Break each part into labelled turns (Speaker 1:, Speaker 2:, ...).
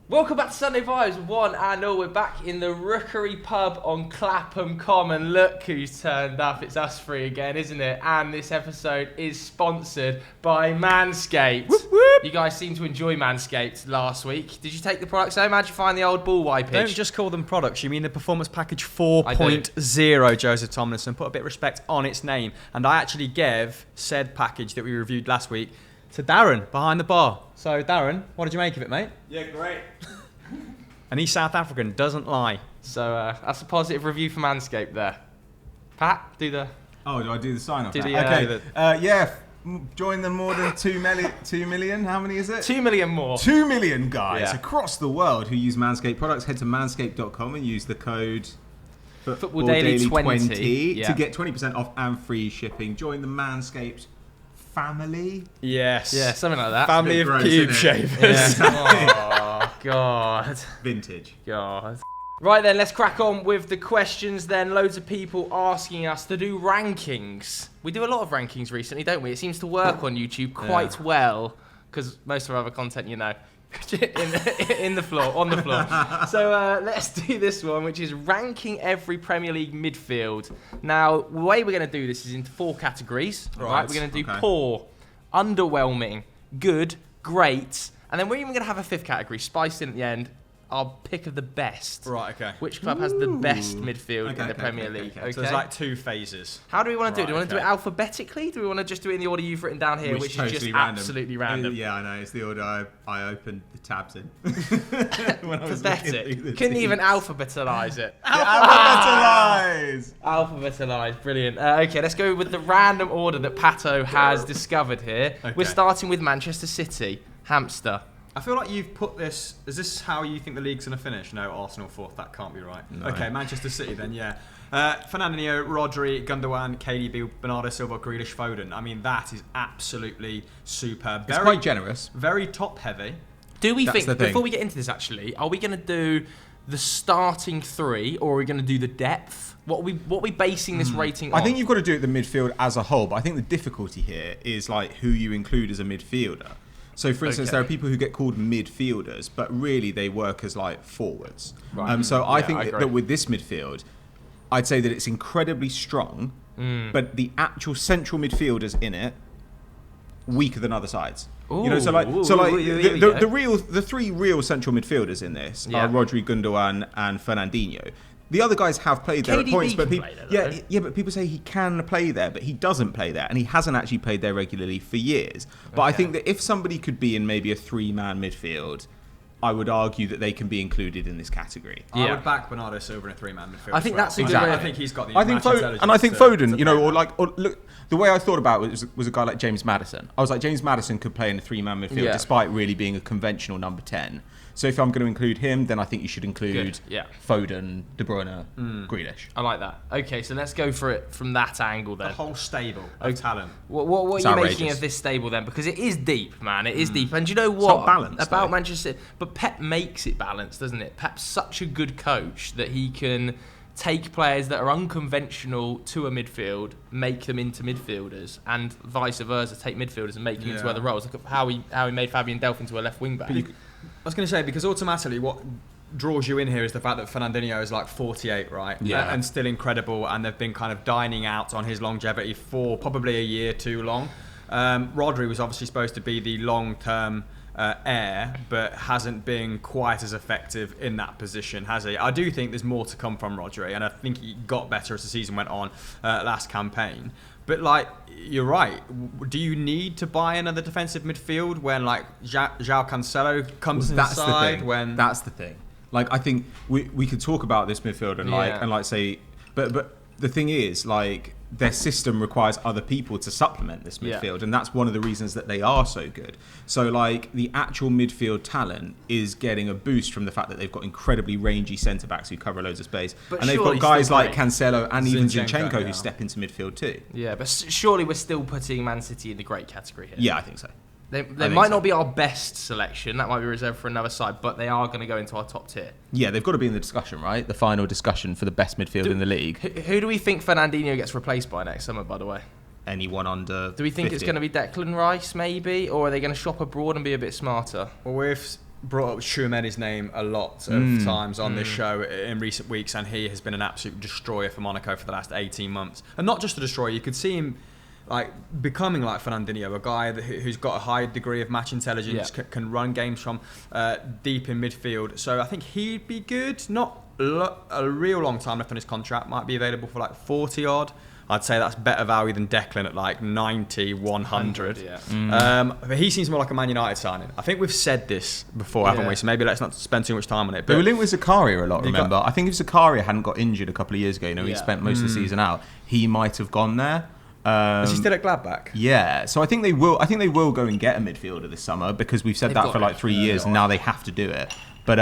Speaker 1: Welcome back to Sunday Vibes, one and all. We're back in the Rookery pub on Clapham Common. Look who's turned up. It's us three again, isn't it? And this episode is sponsored by Manscaped. Whoop, whoop. You guys seem to enjoy Manscaped last week. Did you take the products home? How'd you find the old ball wipage?
Speaker 2: Don't just call them products. You mean the Performance Package 4.0, Joseph Tomlinson. Put a bit of respect on its name. And I actually gave said package that we reviewed last week to Darren behind the bar. So, Darren, what did you make of it, mate?
Speaker 3: Yeah, great.
Speaker 2: And he's South African, doesn't lie.
Speaker 1: So, that's a positive review for Manscaped there. Pat, do the...
Speaker 3: Oh, do I do the sign-off? Join the more than 2 million. How many is it?
Speaker 1: 2 million more.
Speaker 3: 2 million guys across the world who use Manscaped products. Head to manscaped.com and use the code
Speaker 1: Football Daily 20
Speaker 3: to get 20% off and free shipping. Join the Manscaped family.
Speaker 2: Yes.
Speaker 1: Yeah, something like that.
Speaker 2: Family of cube shavers.
Speaker 1: Yeah. Oh, God.
Speaker 3: Vintage.
Speaker 1: God. Right then, let's crack on with the questions then. Loads of people asking us to do rankings. We do a lot of rankings recently, don't we? It seems to work on YouTube quite well, because most of our other content, you know, on the floor. So let's do this one, which is ranking every Premier League midfield. Now, the way we're going to do this is into 4 categories. Right? We're going to do poor, underwhelming, good, great, and then we're even going to have a 5th category spiced in at the end. Our pick of the best.
Speaker 2: Right, okay.
Speaker 1: Which club has the best midfield in the Premier League? Okay.
Speaker 2: So there's like 2 phases.
Speaker 1: How do we want to do it? Do we want to do it alphabetically? Do we want to just do it in the order you've written down here, which is totally just random. Absolutely random?
Speaker 3: Yeah, I know. It's the order I opened the tabs in.
Speaker 1: Pathetic. Couldn't even alphabetize it. Alphabetize. Brilliant. Okay, let's go with the random order that Pato has discovered here. Okay. We're starting with Manchester City. Hamster.
Speaker 2: I feel like you've put this... Is this how you think the league's going to finish? No, Arsenal 4th. That can't be right. No. Okay, Manchester City then, yeah. Fernandinho, Rodri, Gundogan, KDB, Bernardo Silva, Grealish, Foden. I mean, that is absolutely superb.
Speaker 3: It's quite generous.
Speaker 2: Very top-heavy.
Speaker 1: Do we think... Before we get into this, actually, are we going to do the starting 3 or are we going to do the depth? What are we basing this rating on?
Speaker 3: I think you've got to do it the midfield as a whole, but I think the difficulty here is like who you include as a midfielder. So, for instance, there are people who get called midfielders, but really they work as like forwards. Right. So I think that with this midfield, I'd say that it's incredibly strong, but the actual central midfielders in it weaker than other sides.
Speaker 1: Ooh,
Speaker 3: you know, the 3 real central midfielders in this are Rodri, Gundogan, and Fernandinho. The other guys have played there at points, but people, but people say he can play there, but he doesn't play there, and he hasn't actually played there regularly for years. But I think that if somebody could be in maybe a 3-man midfield, I would argue that they can be included in this category.
Speaker 2: I would back Bernardo Silva in a 3-man midfield.
Speaker 1: I think that's exactly.
Speaker 2: I think he's got the.
Speaker 3: I think Foden, you know, look. The way I thought about it was a guy like James Maddison. I was like, James Maddison could play in a 3-man midfield despite really being a conventional number 10. So if I'm going to include him, then I think you should include Foden, De Bruyne, Grealish.
Speaker 1: I like that. Okay, so let's go for it from that angle then.
Speaker 2: The whole stable of talent.
Speaker 1: What are you making of this stable then? Because it is deep, man. It is deep. And do you know what?
Speaker 3: It's not balanced,
Speaker 1: about Manchester City. But Pep makes it balanced, doesn't it? Pep's such a good coach that he can take players that are unconventional to a midfield, make them into midfielders, and vice versa, take midfielders and make them into other roles. Look at how he made Fabian Delph into a left wing back.
Speaker 2: I was going to say, because automatically what draws you in here is the fact that Fernandinho is like 48, right?
Speaker 3: Yeah.
Speaker 2: And still incredible, and they've been kind of dining out on his longevity for probably a year too long. Rodri was obviously supposed to be the long-term heir, but hasn't been quite as effective in that position, has he? I do think there's more to come from Rodri, and I think he got better as the season went on last campaign. But, like, you're right. Do you need to buy another defensive midfield when, like, João Cancelo comes inside?
Speaker 3: That's the thing. Like, I think we could talk about this midfield and say... But the thing is, like, their system requires other people to supplement this midfield, and that's one of the reasons that they are so good. So, like, the actual midfield talent is getting a boost from the fact that they've got incredibly rangy centre-backs who cover loads of space.
Speaker 1: But
Speaker 3: and they've got guys like Cancelo and even Zinchenko who step into midfield too.
Speaker 1: Yeah, but surely we're still putting Man City in the great category here.
Speaker 3: Yeah, I think so.
Speaker 1: They might not be our best selection. That might be reserved for another side, but they are going to go into our top tier.
Speaker 3: Yeah, they've got to be in the discussion, right? The final discussion for the best midfield in the league.
Speaker 1: Who do we think Fernandinho gets replaced by next summer, by the way?
Speaker 3: Anyone under
Speaker 1: Do we think
Speaker 3: 50?
Speaker 1: It's going to be Declan Rice, maybe? Or are they going to shop abroad and be a bit smarter?
Speaker 2: Well, if brought up Chouameni's name a lot of times on this show in recent weeks, and he has been an absolute destroyer for Monaco for the last 18 months. And not just a destroyer, you could see him like becoming like Fernandinho, a guy who's got a high degree of match intelligence, can run games from deep in midfield. So I think he'd be good. Not a real long time left on his contract. Might be available for like 40 odd. I'd say that's better value than Declan at like 90, 100. But he seems more like a Man United signing. I think we've said this before, haven't we? So maybe let's not spend too much time on it.
Speaker 3: But we were linked with Zakaria a lot, remember? I think if Zakaria hadn't got injured a couple of years ago, he spent most of the season out, he might have gone there.
Speaker 2: Is he still at Gladbach?
Speaker 3: Yeah, so I think they will go and get a midfielder this summer, because we've said that for like 3 years, and now they have to do it. But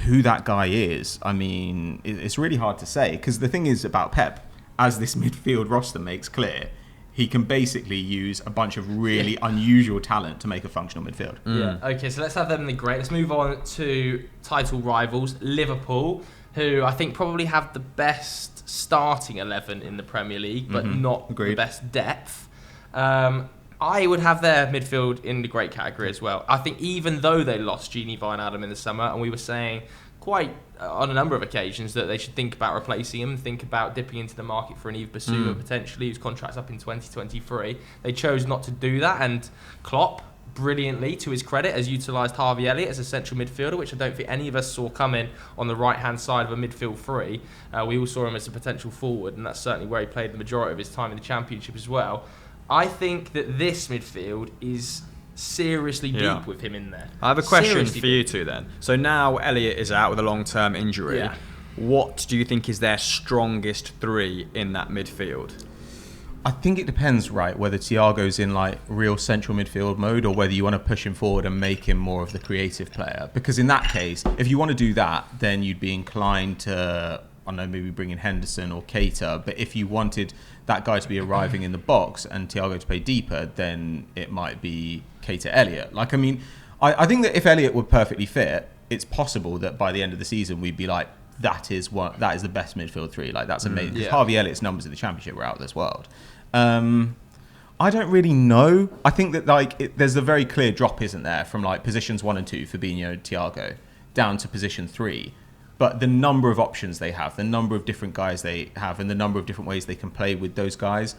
Speaker 3: who that guy is, I mean, it's really hard to say, because the thing is about Pep, as this midfield roster makes clear, he can basically use a bunch of really unusual talent to make a functional midfield.
Speaker 1: Okay, so let's have them in the grey. Let's move on to title rivals, Liverpool, who I think probably have the best starting 11 in the Premier League, but not the best depth. I would have their midfield in the great category as well. I think even though they lost Gini Wijnaldum in the summer, and we were saying quite on a number of occasions that they should think about replacing him, think about dipping into the market for an Yves Bissouma potentially, whose contract's up in 2023. They chose not to do that, and Klopp, brilliantly, to his credit, has utilised Harvey Elliott as a central midfielder, which I don't think any of us saw coming on the right-hand side of a midfield three. We all saw him as a potential forward, and that's certainly where he played the majority of his time in the Championship as well. I think that this midfield is seriously deep with him in there.
Speaker 2: I have a question for you two then. So now Elliott is out with a long-term injury. What do you think is their strongest three in that midfield?
Speaker 3: I think it depends, right, whether Thiago's in like real central midfield mode, or whether you want to push him forward and make him more of the creative player. Because in that case, if you want to do that, then you'd be inclined to, I don't know, maybe bring in Henderson or Keita. But if you wanted that guy to be arriving in the box and Thiago to play deeper, then it might be Keita Elliott. Like, I mean, I think that if Elliott were perfectly fit, it's possible that by the end of the season we'd be like, that is the best midfield three. Like, that's amazing. Because Harvey Elliott's numbers in the Championship were out of this world. I don't really know. I think that there's a very clear drop, isn't there, from like positions 1 and 2, Fabinho and Thiago, down to position 3. But the number of options they have, the number of different guys they have, and the number of different ways they can play with those guys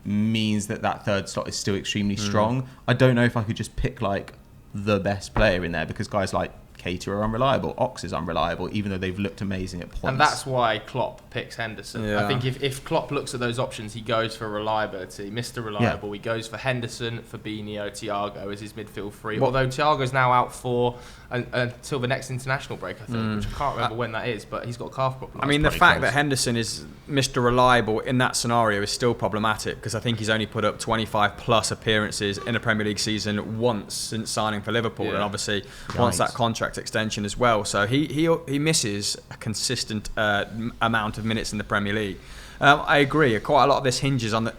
Speaker 3: means that third slot is still extremely strong. I don't know if I could just pick like the best player in there, because guys like Keita are unreliable, Ox is unreliable, even though they've looked amazing at points.
Speaker 1: And that's why Klopp picks Henderson. I think if Klopp looks at those options, he goes for reliability. Mr. Reliable, he goes for Henderson, Fabinho, Thiago as his midfield three. Although Thiago's now out for until the next international break, I think, which I can't remember when that is, but he's got a calf problem.
Speaker 2: I mean, the fact that Henderson is Mr. Reliable in that scenario is still problematic, because I think he's only put up 25 plus appearances in a Premier League season once since signing for Liverpool, and obviously wants that contract extension as well. So he misses a consistent amount of minutes in the Premier League. I agree. Quite a lot of this hinges on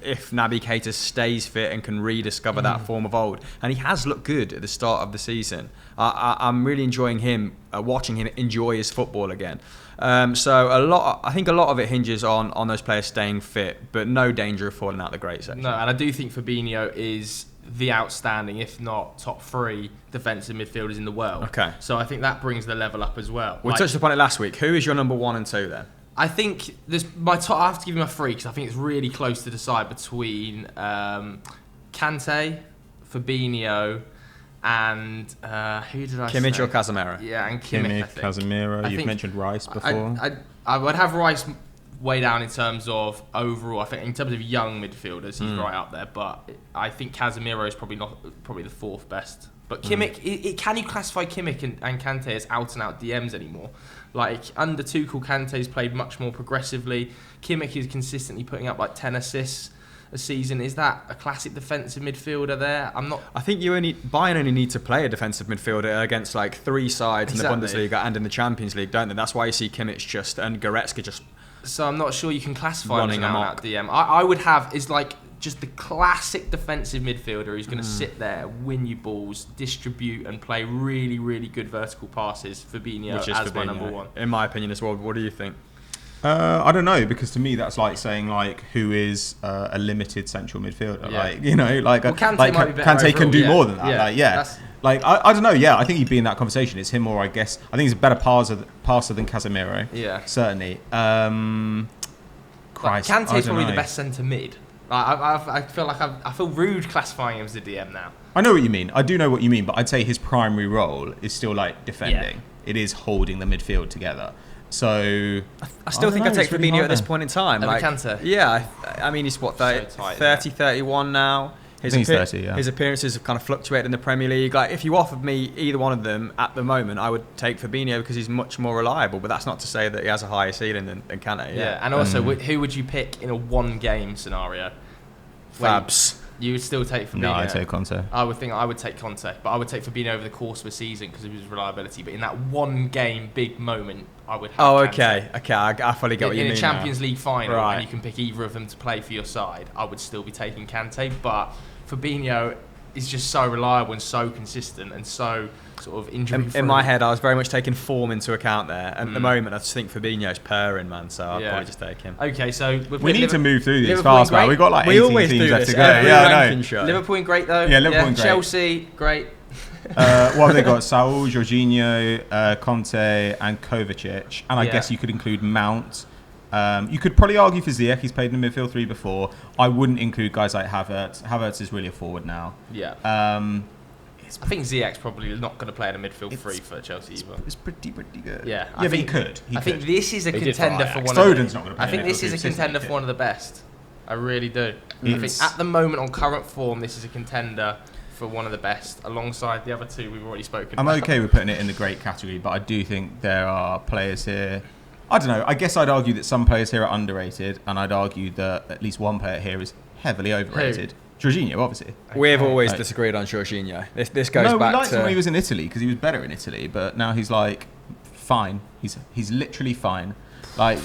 Speaker 2: if Naby Keita stays fit and can rediscover that form of old. And he has looked good at the start of the season. I'm really enjoying him, watching him enjoy his football again. So I think a lot of it hinges on those players staying fit, but no danger of falling out the great section.
Speaker 1: No, and I do think Fabinho is the outstanding, if not top 3 defensive midfielders in the world.
Speaker 2: Okay.
Speaker 1: So I think that brings the level up as well.
Speaker 2: We touched upon it last week. Who is your number 1 and 2 then?
Speaker 1: I think my top. I have to give you my 3 because I think it's really close to decide between Kante, Fabinho, and who did I say?
Speaker 2: Kimmich or Casemiro?
Speaker 1: Yeah, and Kimmich.
Speaker 3: Casemiro. You've mentioned Rice before.
Speaker 1: I would have Rice way down in terms of overall. I think in terms of young midfielders, he's right up there. But I think Casemiro is probably the 4th best. But Kimmich, can you classify Kimmich and Kante as out and out DMs anymore? Like, under Tuchel, Kante's played much more progressively. Kimmich is consistently putting up like 10 assists a season. Is that a classic defensive midfielder there?
Speaker 2: I think Bayern only need to play a defensive midfielder against like 3 sides in the Bundesliga and in the Champions League, don't they? That's why you see Kimmich and Goretzka just.
Speaker 1: So I'm not sure you can classify him as an out DM. I would have is like just the classic defensive midfielder who's going to sit there, win you balls, distribute, and play really, really good vertical passes. Fabinho as my number 1.
Speaker 2: In my opinion as well. What do you think?
Speaker 3: I don't know, because to me that's like saying like who is a limited central midfielder.
Speaker 1: Yeah.
Speaker 3: Like, you know, like
Speaker 1: Kante
Speaker 3: like
Speaker 1: might be better
Speaker 3: Kante can
Speaker 1: overall,
Speaker 3: do more than that.
Speaker 1: Yeah.
Speaker 3: Like, like I don't know. Yeah, I think he'd be in that conversation. It's him, or I guess I think he's a better passer than Casemiro.
Speaker 1: Yeah,
Speaker 3: certainly. Christ,
Speaker 1: Kante's probably the best centre mid. I feel rude classifying him as a DM now.
Speaker 3: I know what you mean. I do know what you mean, but I'd say his primary role is still like defending. Yeah. It is holding the midfield together. So
Speaker 2: I still think I'd take Fabinho at this point in time.
Speaker 1: Like Kante.
Speaker 2: Yeah, I mean he's what 30, 31 now.
Speaker 3: He's 30, yeah.
Speaker 2: His appearances have kind of fluctuated in the Premier League. Like if you offered me either one of them at the moment, I would take Fabinho because he's much more reliable. But that's not to say that he has a higher ceiling than Kante.
Speaker 1: Yeah, and also who would you pick in a one-game scenario?
Speaker 2: Fabs.
Speaker 1: You would still take Fabinho.
Speaker 3: No, I'd take Conte.
Speaker 1: I would take Conte, but I would take Fabinho over the course of a season because of his reliability. But in that one game, big moment, I would have Kante.
Speaker 2: Okay, I fully get what you mean.
Speaker 1: In a Champions League final,
Speaker 2: right,
Speaker 1: and you can pick either of them to play for your side, I would still be taking Kante. But Fabinho is just so reliable and so consistent and so sort of injury-free.
Speaker 2: In my head, I was very much taking form into account there. And at the moment, I just think Fabinho's purring, man. So I'll probably just take him.
Speaker 1: Okay, so
Speaker 3: we need to move through these fast, man. We've got like 18 teams left to go.
Speaker 2: Yeah, I know.
Speaker 1: Liverpool in great though.
Speaker 3: Yeah, Liverpool in great.
Speaker 1: Chelsea, great.
Speaker 3: What have they got? Saul, Jorginho, Conte, and Kovacic. And I guess you could include Mount. You could probably argue for Ziyech. He's played in the midfield 3 before. I wouldn't include guys like Havertz. Havertz is really a forward now.
Speaker 1: Yeah. I think Ziyech's probably not going to play in a midfield 3 for Chelsea either.
Speaker 3: It's pretty good.
Speaker 1: Yeah,
Speaker 3: but he could.
Speaker 1: I think this is a contender for one.
Speaker 3: Foden's not going to play.
Speaker 1: I think this is a contender for one of the best. I really do. I think at the moment, on current form, this is a contender for one of the best, alongside the other two we've already spoken about.
Speaker 3: I'm okay with putting it in the great category, but I do think there are players here. I don't know. I guess I'd argue that some players here are underrated, and I'd argue that at least one player here is heavily overrated. Jorginho, obviously.
Speaker 2: We've always disagreed on Jorginho. This goes back to...
Speaker 3: No, we liked him when he was in Italy because he was better in Italy, but now he's like fine. He's literally fine. Like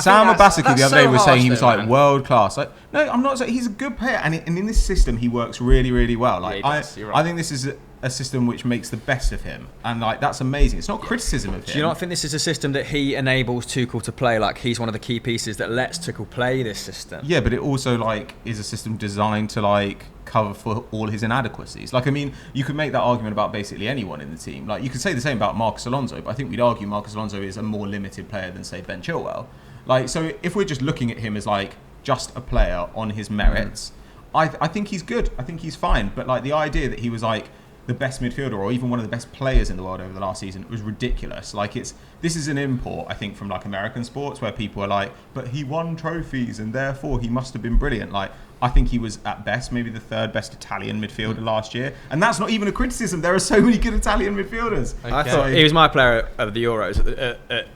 Speaker 3: Sam Abasaki the other day was saying he was like world class. Like, no, I'm not saying he's a good player, and in this system he works really, really well. Like I think this is a system which makes the best of him, and like that's amazing. It's not criticism of him.
Speaker 2: Do you not think this is a system that he enables Tuchel to play? Like he's one of the key pieces that lets Tuchel play this system.
Speaker 3: Yeah, but it also like is a system designed to like cover for all his inadequacies. Like I mean, you could make that argument about basically anyone in the team. Like you could say the same about Marcus Alonso, but I think we'd argue Marcus Alonso is a more limited player than say Ben Chilwell. Like so, if we're just looking at him as like just a player on his merits, I think he's good. I think he's fine. But like the idea that he was like the best midfielder or even one of the best players in the world over the last season was ridiculous. Like this is an import, I think, from like American sports where people are like, but he won trophies and therefore he must have been brilliant. Like I think he was at best maybe the 3rd best Italian midfielder last year, and that's not even a criticism. There are so many good Italian midfielders.
Speaker 2: Okay. I thought he was my player of the Euros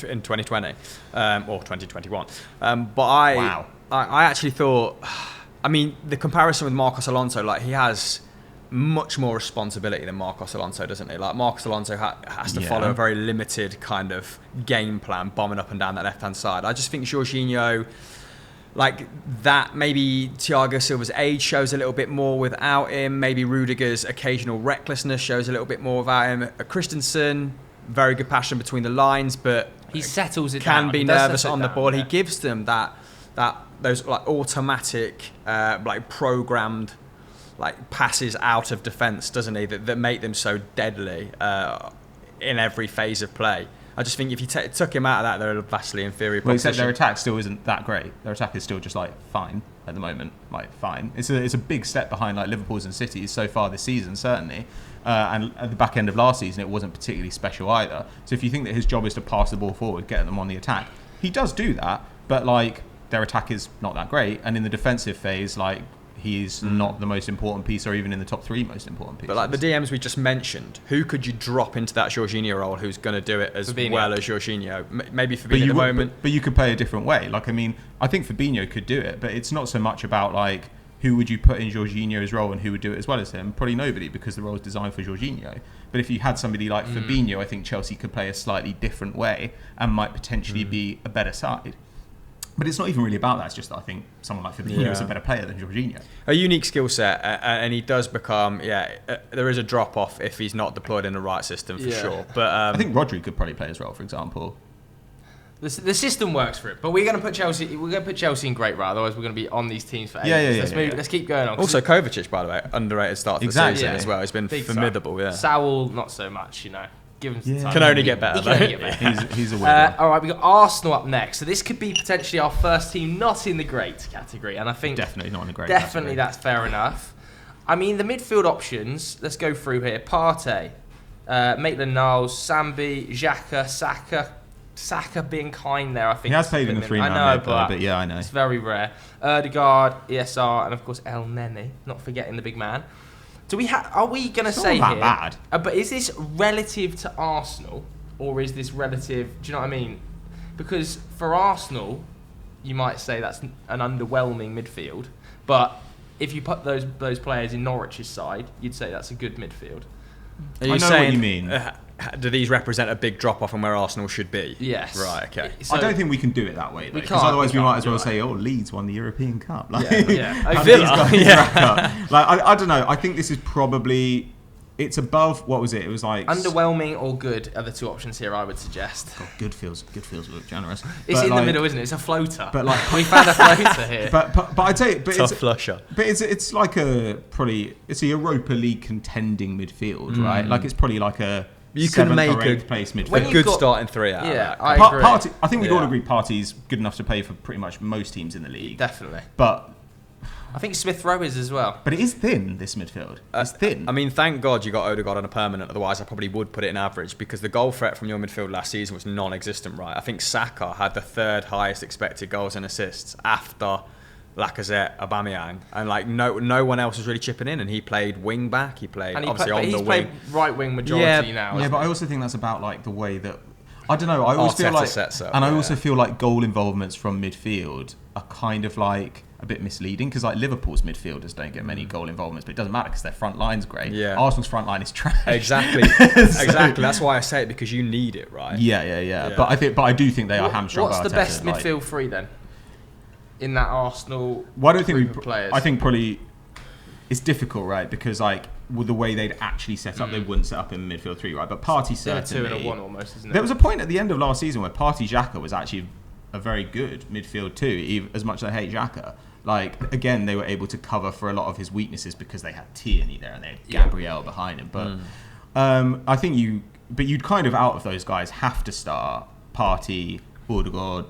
Speaker 2: in 2020 or 2021. But I actually thought, I mean, the comparison with Marcos Alonso, like he has much more responsibility than Marcos Alonso, doesn't he? Like Marcos Alonso has to follow a very limited kind of game plan, bombing up and down that left-hand side. I just think Jorginho, like that, maybe Thiago Silva's age shows a little bit more without him. Maybe Rudiger's occasional recklessness shows a little bit more without him. Christensen, very good passion between the lines, but
Speaker 1: he settles it
Speaker 2: can
Speaker 1: down.
Speaker 2: Be nervous on the ball. Yeah. He gives them those like automatic, like programmed, like passes out of defence, doesn't he? That make them so deadly in every phase of play. I just think if you took him out of that, they're a vastly inferior proposition.
Speaker 3: Except their attack still isn't that great. Their attack is still just like fine at the moment, like fine. It's a big step behind like Liverpool's and City's so far this season, certainly. And at the back end of last season, it wasn't particularly special either. So if you think that his job is to pass the ball forward, get them on the attack, he does do that. But like their attack is not that great, and in the defensive phase, like he's not the most important piece, or even in the top 3 most important pieces.
Speaker 2: But like the DMs we just mentioned, who could you drop into that Jorginho role who's going to do it as well as Jorginho? Maybe Fabinho at the moment.
Speaker 3: But you could play a different way. Like, I mean, I think Fabinho could do it, but it's not so much about like who would you put in Jorginho's role and who would do it as well as him. Probably nobody, because the role is designed for Jorginho. But if you had somebody like Fabinho, I think Chelsea could play a slightly different way and might potentially be a better side. But it's not even really about that. It's just that I think someone like Fabinho is a better player than Jorginho.
Speaker 2: A unique skill set, and he does become, there is a drop-off if he's not deployed in the right system, for sure. But
Speaker 3: I think Rodri could probably play his role, for example.
Speaker 1: The system works for it, but we're going to put Chelsea. We're going to put Chelsea in great right. Otherwise, we're going to be on these teams for ages. Let's keep going on.
Speaker 2: Also, Kovacic, by the way, underrated start to the season as well. He's been formidable. Yeah.
Speaker 1: Saul, not so much. Give him some time.
Speaker 2: Can only get better.
Speaker 3: He's a winner.
Speaker 1: All right, we got Arsenal up next. So this could be potentially our first team not in the great category, and I think
Speaker 3: definitely not in the great.
Speaker 1: Definitely, that's fair enough. I mean, the midfield options. Let's go through here. Partey, Maitland-Niles, Sambi, Xhaka, Saka being kind there, I think.
Speaker 3: He has played in the 3-man mid, but yeah, I know.
Speaker 1: It's very rare. Odegaard, ESR, and of course El Neni, not forgetting the big man. Are we going to say
Speaker 3: not
Speaker 1: here...
Speaker 3: bad.
Speaker 1: But is this relative to Arsenal, or is this relative... Do you know what I mean? Because for Arsenal, you might say that's an underwhelming midfield, but if you put those players in Norwich's side, you'd say that's a good midfield.
Speaker 2: Are you
Speaker 3: I know
Speaker 2: saying,
Speaker 3: what you mean.
Speaker 2: Do these represent a big drop off from where Arsenal should be?
Speaker 1: Yes.
Speaker 2: Right, okay.
Speaker 3: So I don't think we can do it that way, because otherwise we might as well say, Leeds won the European Cup.
Speaker 1: I
Speaker 3: don't know. I think this is probably... It's above, what was it? It was like...
Speaker 1: Underwhelming or good are the two options here, I would suggest.
Speaker 3: God, good feels look generous.
Speaker 1: It's in the middle, isn't it? It's a floater.
Speaker 3: But like,
Speaker 1: we found a floater here.
Speaker 3: But I'd say...
Speaker 2: Tough flusher.
Speaker 3: But it's like it's a Europa League contending midfield, right? Like it's probably like a...
Speaker 2: You can make a
Speaker 3: place midfield.
Speaker 2: A good starting three out.
Speaker 1: Yeah, I agree.
Speaker 3: I think we'd all agree Partey's good enough to play for pretty much most teams in the league.
Speaker 1: Definitely.
Speaker 3: But...
Speaker 1: I think Smith Rowe is as well.
Speaker 3: But it is thin, this midfield. It's thin.
Speaker 2: I mean, thank God you got Odegaard on a permanent. Otherwise, I probably would put it in average, because the goal threat from your midfield last season was non-existent, right? I think Saka had the third highest expected goals and assists after Lacazette, Aubameyang, and like no one else was really chipping in. And he played wing back. He played obviously on the wing.
Speaker 1: He's played right wing majority now.
Speaker 3: Yeah, but I also think that's about like the way that... I don't know. I always feel like... I also feel like goal involvements from midfield are kind of like... a bit misleading, because like Liverpool's midfielders don't get many goal involvements, but it doesn't matter because their front line's great.
Speaker 2: Yeah.
Speaker 3: Arsenal's front line is trash.
Speaker 2: Exactly. Exactly. That's why I say it, because you need it, right?
Speaker 3: Yeah. But I do think they are hamstrung.
Speaker 1: What's the best midfield three then? In that Arsenal group of players?
Speaker 3: I think probably it's difficult, right? Because like with the way they'd actually set up, they wouldn't set up in midfield three, right? But Partey certainly.
Speaker 1: 2 and a 1 almost, isn't it?
Speaker 3: There was a point at the end of last season where Partey Xhaka was actually a very good midfield too, even as much as I hate Xhaka. Like, again, they were able to cover for a lot of his weaknesses because they had Tierney there and they had Gabriel behind him. But I think you'd kind of, out of those guys, have to start Partey, Odegaard,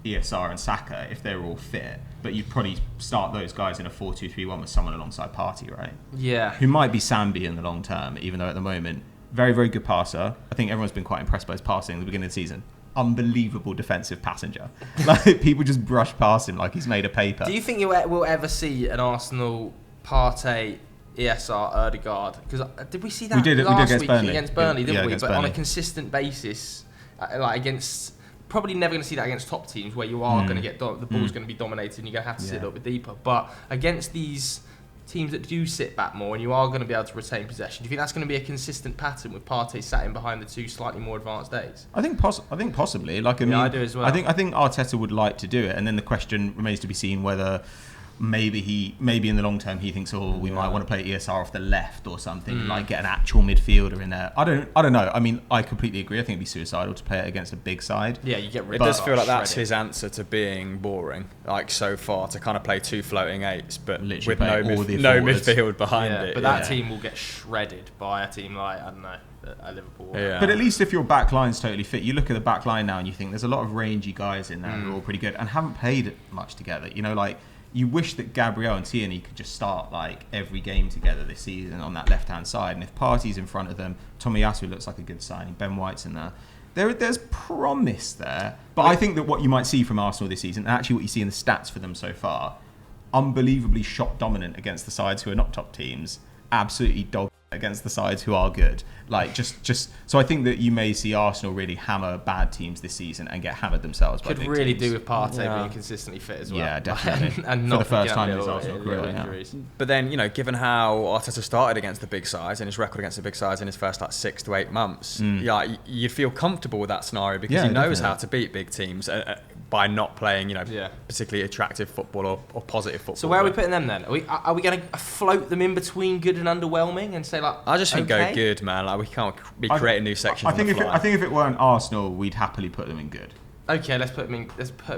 Speaker 3: ESR and Saka if they're all fit. But you'd probably start those guys in a 4-2-3-1 with someone alongside Partey, right?
Speaker 1: Yeah.
Speaker 3: Who might be Sambi in the long term, even though at the moment, very, very good passer. I think everyone's been quite impressed by his passing at the beginning of the season. Unbelievable defensive passenger. Like, people just brush past him like he's made of paper.
Speaker 1: Do you think we'll ever see an Arsenal Partey, ESR, Odegaard? Because did we see that last week against Burnley, didn't we? But on a consistent basis, like against... Probably never going to see that against top teams where you are going to get the ball's going to be dominated and you're going to have to sit a little bit deeper. But against these teams that do sit back more and you are going to be able to retain possession, do you think that's going to be a consistent pattern with Partey sat in behind the two slightly more advanced days?
Speaker 3: I think possibly. Like, I
Speaker 1: do as well.
Speaker 3: I think Arteta would like to do it, and then the question remains to be seen whether maybe in the long term he thinks, we might want to play ESR off the left or something, like get an actual midfielder in there. I don't know. I mean, I completely agree. I think it'd be suicidal to play it against a big side.
Speaker 1: Yeah, you get rid
Speaker 2: of it. It does feel like that's his answer to being boring, like so far, to kind of play two floating eights, but literally with no midfield behind it.
Speaker 1: But that team will get shredded by a team like, I don't know, Liverpool.
Speaker 2: Yeah.
Speaker 3: But at least if your back line's totally fit, you look at the back line now and you think there's a lot of rangy guys in there who are all pretty good and haven't played much together. You know, like, you wish that Gabriel and Tierney could just start like every game together this season on that left-hand side. And if Partey's in front of them, Tomiyasu looks like a good signing. Ben White's in there. There's promise there. But I think that what you might see from Arsenal this season, and actually what you see in the stats for them so far, unbelievably shot dominant against the sides who are not top teams, absolutely dog against the sides who are good. Like, just so I think that you may see Arsenal really hammer bad teams this season and get hammered themselves by big teams.
Speaker 1: Could really do with Partey being consistently fit as well.
Speaker 3: Yeah, definitely.
Speaker 1: and
Speaker 3: for
Speaker 1: not
Speaker 3: the first time in his Arsenal career.
Speaker 1: Injuries.
Speaker 2: But then, you know, given how Arteta started against the big sides and his record against the big sides in his first 6 to 8 months, you'd feel comfortable with that scenario because he knows how to beat big teams by not playing, particularly attractive football or positive football.
Speaker 1: So where are we putting them then? Are we going to float them in between good and underwhelming and say like?
Speaker 2: I just think go good, man. Like, we can't be creating new sections.
Speaker 3: I think if it weren't Arsenal, we'd happily put them in good.
Speaker 1: Okay, let's put them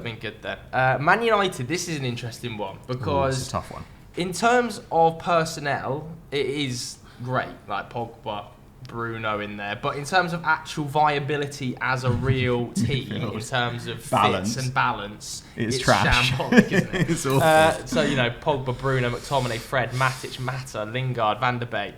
Speaker 1: in good then. Man United. This is an interesting one because
Speaker 3: it's a tough one.
Speaker 1: In terms of personnel, it is great, like Pogba, Bruno in there. But in terms of actual viability as a real team, in terms of fits and balance, it's
Speaker 3: trash.
Speaker 1: Shambolic, isn't it?
Speaker 3: It's awful.
Speaker 1: So, Pogba, Bruno, McTominay, Fred, Matic, Mata, Lingard, Van der Beek,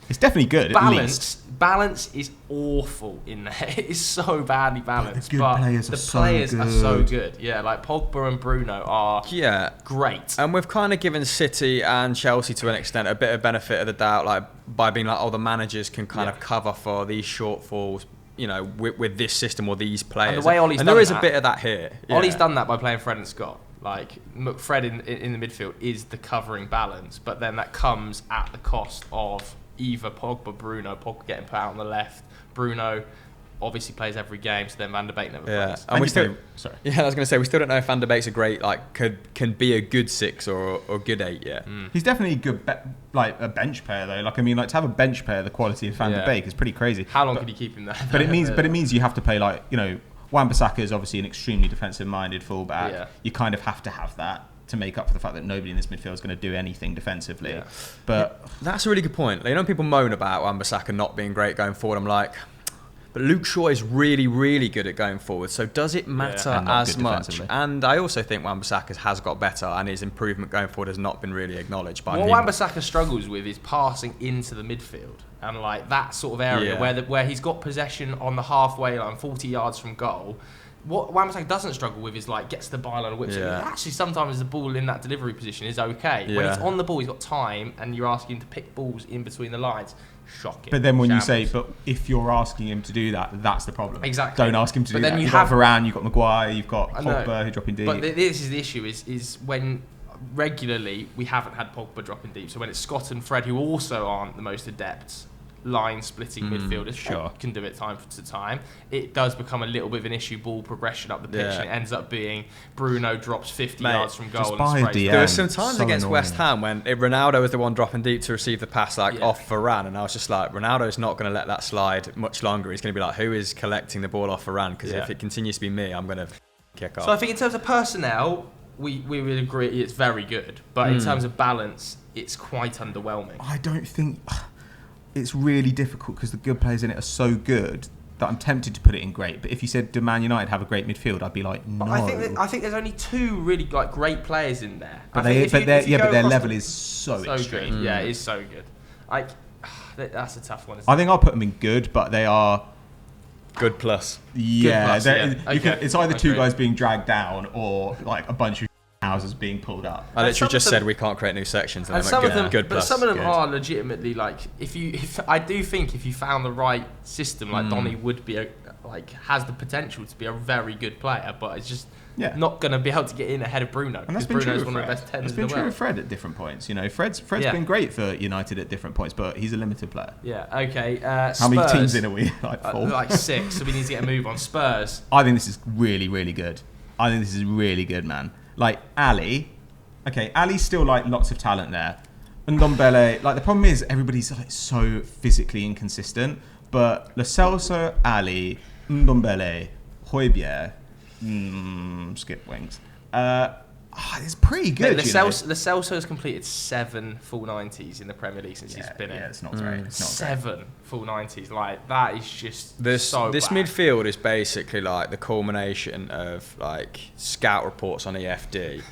Speaker 3: it's definitely good, at least.
Speaker 1: Balance is awful in there. It is so badly balanced.
Speaker 3: But the players
Speaker 1: are so good. Yeah, like Pogba and Bruno are great.
Speaker 2: And we've kind of given City and Chelsea to an extent a bit of benefit of the doubt, like by being like, the managers can kind of cover for these shortfalls, with this system or these players.
Speaker 1: And the way Ollie's
Speaker 2: and
Speaker 1: done
Speaker 2: there is
Speaker 1: that,
Speaker 2: a bit of that here. Yeah.
Speaker 1: Ollie's done that by playing Fred and Scott. Like Fred in the midfield is the covering balance, but then that comes at the cost of either Pogba, Bruno, Pogba getting put out on the left. Bruno obviously plays every game, so then Van der Beek never plays.
Speaker 2: And I was going to say we still don't know if Van der Beek's a great can be a good 6 or good 8 yet.
Speaker 3: He's definitely a good a bench player though. To have a bench player the quality of Van der Beek is pretty crazy.
Speaker 1: How long could you keep him there?
Speaker 3: But it means you have to play Wan-Bissaka is obviously an extremely defensive-minded fullback. Yeah. You kind of have to have that to make up for the fact that nobody in this midfield is going to do anything defensively. Yeah. But
Speaker 2: that's a really good point. People moan about Wan-Bissaka not being great going forward. I'm like, but Luke Shaw is really, really good at going forward. So does it matter as much? And I also think Wan-Bissaka has got better, and his improvement going forward has not been really acknowledged by him.
Speaker 1: What Wan-Bissaka struggles with is passing into the midfield and that sort of area where he's got possession on the halfway line, 40 yards from goal. What Wan-Bissaka doesn't struggle with is gets the byline and whips it. Actually, sometimes the ball in that delivery position is okay. When it's on the ball, he's got time, and you're asking him to pick balls in between the lines. Shocking.
Speaker 3: But then when you say, if you're asking him to do that, that's the problem.
Speaker 1: Exactly.
Speaker 3: Don't ask him to do that. You've got Varane, you've got Maguire, you've got Pogba who dropping deep.
Speaker 1: But this is the issue: is when regularly we haven't had Pogba dropping deep. So when it's Scott and Fred, who also aren't the most adept line-splitting midfielders, can do it time to time, it does become a little bit of an issue. Ball progression up the pitch, and it ends up being Bruno drops 50 yards from goal.
Speaker 2: There were some times against West Ham when Ronaldo was the one dropping deep to receive the pass off Varane, and I was just like, Ronaldo's not going to let that slide much longer. He's going to be like, who is collecting the ball off Varane? Because if it continues to be me, I'm going to kick off.
Speaker 1: So I think in terms of personnel, we would agree it's very good, but in terms of balance, it's quite underwhelming.
Speaker 3: I don't think... It's really difficult because the good players in it are so good that I'm tempted to put it in great. But if you said, do Man United have a great midfield? I'd be like, no.
Speaker 1: I think there's only 2 really great players in there.
Speaker 3: But their level is so extreme.
Speaker 1: Good. Yeah, it is so good. That's a tough one.
Speaker 3: I think I'll put them in good, but they are
Speaker 2: good plus.
Speaker 3: Yeah, good plus, it's either 2 guys being dragged down or a bunch of houses being pulled up.
Speaker 2: I literally just said we can't create new sections, and
Speaker 1: some of them,
Speaker 2: good
Speaker 1: but
Speaker 2: plus,
Speaker 1: some of them
Speaker 2: good.
Speaker 1: are legitimately if I do think if you found the right system, Donny would be has the potential to be a very good player, but it's just not going to be able to get in ahead of Bruno.
Speaker 3: And that's been Bruno's one of the best 10s in the world. It's been true with Fred at different points. Fred's been great for United at different points, but he's a limited player.
Speaker 1: Yeah. Okay.
Speaker 3: How many teams in are we? 4?
Speaker 1: 6. So we need to get a move on. Spurs.
Speaker 3: I think this is really, really good. I think this is really good, man. Ali. Okay, Ali's still lots of talent there. Ndombele, the problem is everybody's so physically inconsistent. But Lo Celso, Ali, Ndombele, Højbjerg, skip wings. It's pretty good.
Speaker 1: Lo Celso has completed 7 full 90s in the Premier League since he's been in.
Speaker 3: Yeah, it's not great. It's not
Speaker 1: 7 full 90s. That is just
Speaker 2: this
Speaker 1: bad.
Speaker 2: Midfield is basically the culmination of scout reports on EFD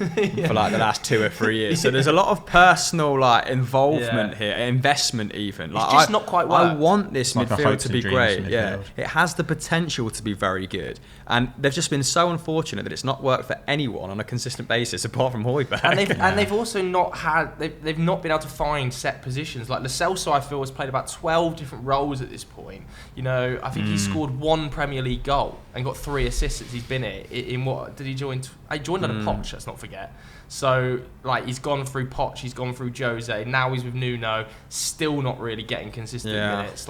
Speaker 2: for the last 2 or 3 years. So there's a lot of personal involvement here, investment even.
Speaker 1: It's just not quite worked.
Speaker 2: I want this midfield to be great. Yeah, it has the potential to be very good, and they've just been so unfortunate that it's not worked for anyone on a consistent basis apart from Højbjerg.
Speaker 1: And they've also not had they've not been able to find set positions. Lo Celso, I feel, has played about 12 different roles at this point. I think he scored 1 Premier League goal and got 3 assists since he's been here. In what did he join? I joined under Poch, let's not forget. So he's gone through Poch, he's gone through Jose, now he's with Nuno, still not really getting consistent minutes.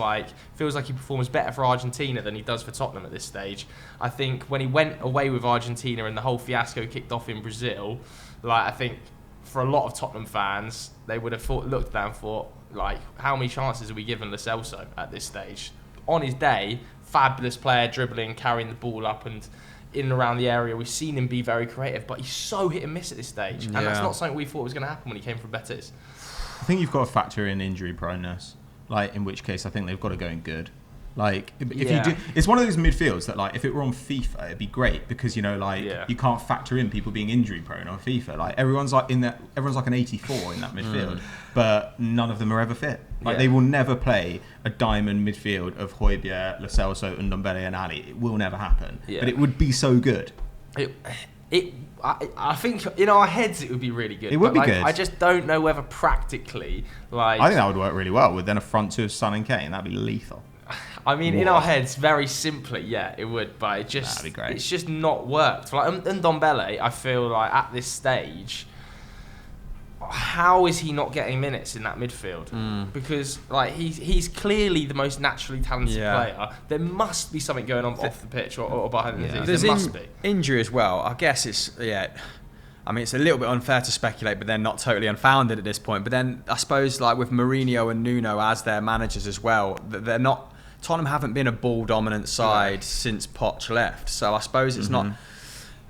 Speaker 1: Feels like he performs better for Argentina than he does for Tottenham at this stage. I think when he went away with Argentina and the whole fiasco kicked off in Brazil, I think for a lot of Tottenham fans, they would have looked at that and thought, how many chances are we giving Lo Celso at this stage? On his day, fabulous player, dribbling, carrying the ball up, and in and around the area. We've seen him be very creative, but he's so hit and miss at this stage. And that's not something we thought was going to happen when he came from Betis.
Speaker 3: I think you've got to factor in injury proneness. Like, in which case, I think they've got to go in good. Like, if you do, it's one of those midfields that, like, if it were on FIFA, it'd be great because, you know, like, you can't factor in people being injury prone on FIFA. Like, everyone's like an 84 in that midfield, but none of them are ever fit. Like, they will never play a diamond midfield of Højbjerg, Lo Celso, Ndombele, and Ali. It will never happen. But it would be so good.
Speaker 1: I think in our heads it would be really good.
Speaker 3: It would be good.
Speaker 1: I just don't know whether practically, like,
Speaker 3: I think that would work really well with then a front two of Son and Kane. That'd be lethal.
Speaker 1: I mean, in our heads, very simply, it would, but that'd be great. It's just not worked. Like Ndombele, I feel like at this stage, how is he not getting minutes in that midfield? Because like he's clearly the most naturally talented player. There must be something going on off the pitch or behind the scenes. There must be
Speaker 2: injury as well. I guess it's I mean, it's a little bit unfair to speculate, but they're not totally unfounded at this point. But then I suppose, like with Mourinho and Nuno as their managers as well, they're not. Tottenham haven't been a ball-dominant side since Poch left, so I suppose it's not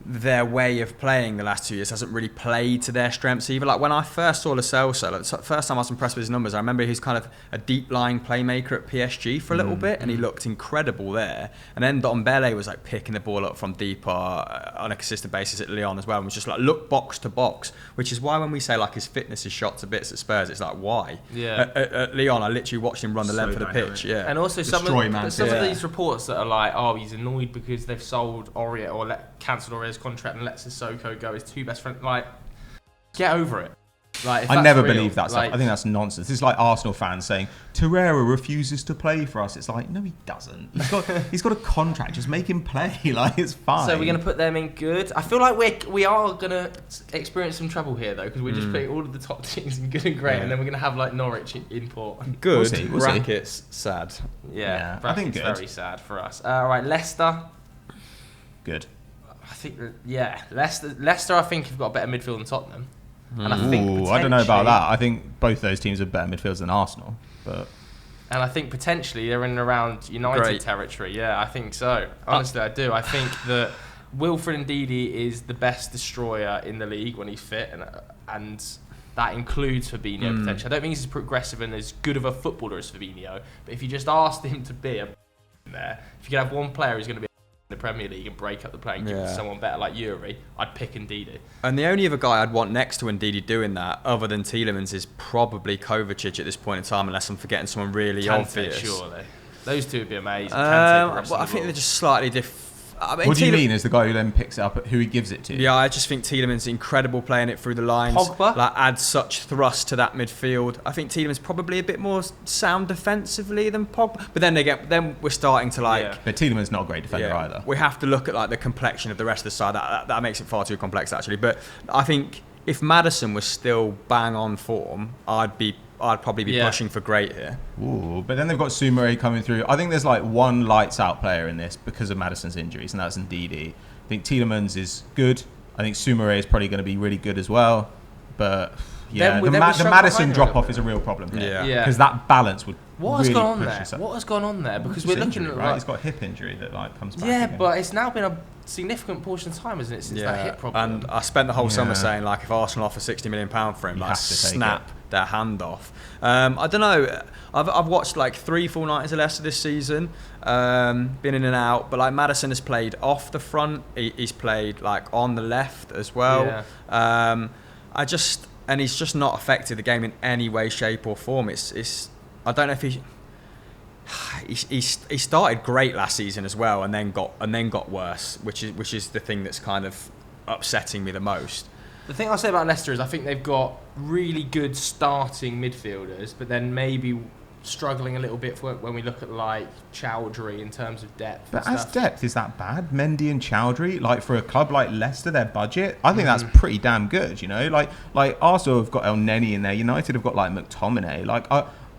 Speaker 2: their way of playing the last 2 years hasn't really played to their strengths either. Like when I first saw Lo Celso, like, the first time I was impressed with his numbers, I remember he's kind of a deep-lying playmaker at PSG for a little bit, and he looked incredible there. And then Ndombele was like picking the ball up from deep on a consistent basis at Lyon as well, and was just like look box to box, which is why when we say like his fitness is shot to bits at Spurs, it's like why? At Lyon, I literally watched him run the length of the pitch. And
Speaker 1: also some of these reports that are like, oh, he's annoyed because they've sold Aurier or cancelled Aurier's contract and let Sissoko go, his two best friends. Like, get over it. Like,
Speaker 3: I never believe that stuff. I think that's nonsense. It's like Arsenal fans saying Torreira refuses to play for us. It's like, no, he doesn't. He's got a contract. Just make him play. Like, it's fine.
Speaker 1: So we're going to put them in good. I feel like we are going to experience some trouble here though, because we're just putting all of the top teams in good and great, and then we're going to have like Norwich in port.
Speaker 2: Good.
Speaker 3: We'll see.
Speaker 2: Brackets sad.
Speaker 1: Yeah,
Speaker 3: I think good.
Speaker 1: Very sad for us. All right, Leicester.
Speaker 3: Good.
Speaker 1: I think Leicester. I think have got a better midfield than Tottenham. And I think
Speaker 3: I don't know about that. I think both those teams are better midfields than Arsenal, and
Speaker 1: I think potentially they're in and around United territory. Yeah, I think so. Honestly, I do. I think that Wilfred Ndidi is the best destroyer in the league when he's fit, and that includes Fabinho potentially. I don't think he's as progressive and as good of a footballer as Fabinho, but if you just asked him to be there, if you could have one player who's going to be the Premier League and break up the play and give it to someone better like Yuri, I'd pick Ndidi.
Speaker 2: And the only other guy I'd want next to Ndidi doing that, other than Tielemans, is probably Kovacic at this point in time, unless I'm forgetting someone really obvious.
Speaker 1: Surely. Those two would be amazing.
Speaker 2: I think they're just slightly different. I mean,
Speaker 3: what do you mean is the guy who then picks it up, who he gives it to?
Speaker 2: Yeah, I just think Tielemans incredible playing it through the lines.
Speaker 1: Pogba?
Speaker 2: Like, adds such thrust to that midfield. I think Tielemans probably a bit more sound defensively than Pogba. But then we're starting to like... Yeah.
Speaker 3: But Tielemans not a great defender either.
Speaker 2: We have to look at like the complexion of the rest of the side. That makes it far too complex actually. But I think if Maddison was still bang on form, I'd probably be pushing for great here.
Speaker 3: Ooh, but then they've got Soumare coming through. I think there's like one lights out player in this because of Maddison's injuries, and that's Ndidi. I think Tielemans is good. I think Soumare is probably going to be really good as well. But yeah, the Maddison drop off is a real problem here.
Speaker 1: Yeah.
Speaker 3: Because that balance would
Speaker 1: What has gone on there? Because we're looking at
Speaker 3: right. He's got a hip injury that like comes back.
Speaker 1: Yeah,
Speaker 3: again.
Speaker 1: But it's now been a significant portion of time, isn't it, since that hip problem?
Speaker 2: And I spent the whole summer saying like if Arsenal offer £60 million for him, like snap their hand off. I don't know. I've watched like 3 full nights of Leicester this season. Been in and out, but like Maddison has played off the front. He's played like on the left as well. Yeah. And he's just not affected the game in any way, shape or form. It's I don't know if he started great last season as well, and then got worse, which is the thing that's kind of upsetting me the most.
Speaker 1: The thing I'll say about Leicester is I think they've got really good starting midfielders, but then maybe struggling a little bit when we look at like Chowdhury in terms of depth.
Speaker 3: But as depth, is that bad? Mendy and Chowdhury, like for a club like Leicester, their budget, I think that's pretty damn good. You know, like Arsenal have got El Neni in there. United have got like McTominay. Like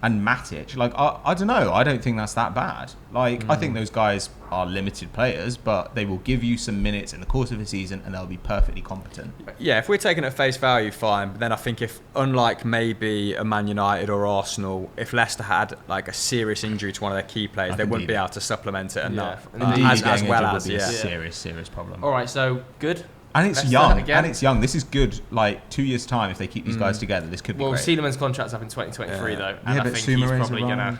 Speaker 3: and Matic. Like, I don't know. I don't think that's that bad. Like, I think those guys are limited players, but they will give you some minutes in the course of a season and they'll be perfectly competent.
Speaker 2: Yeah, if we're taking it at face value, fine. But then I think if, unlike maybe a Man United or Arsenal, if Leicester had like a serious injury to one of their key players, they wouldn't be able to supplement it enough.
Speaker 3: As well as a serious problem.
Speaker 1: All right, so good.
Speaker 3: And it's young. This is good. Like 2 years' time, if they keep these guys together, this could be great.
Speaker 1: Well, Seedman's contract's up in 2023 though, and I think he's probably gonna.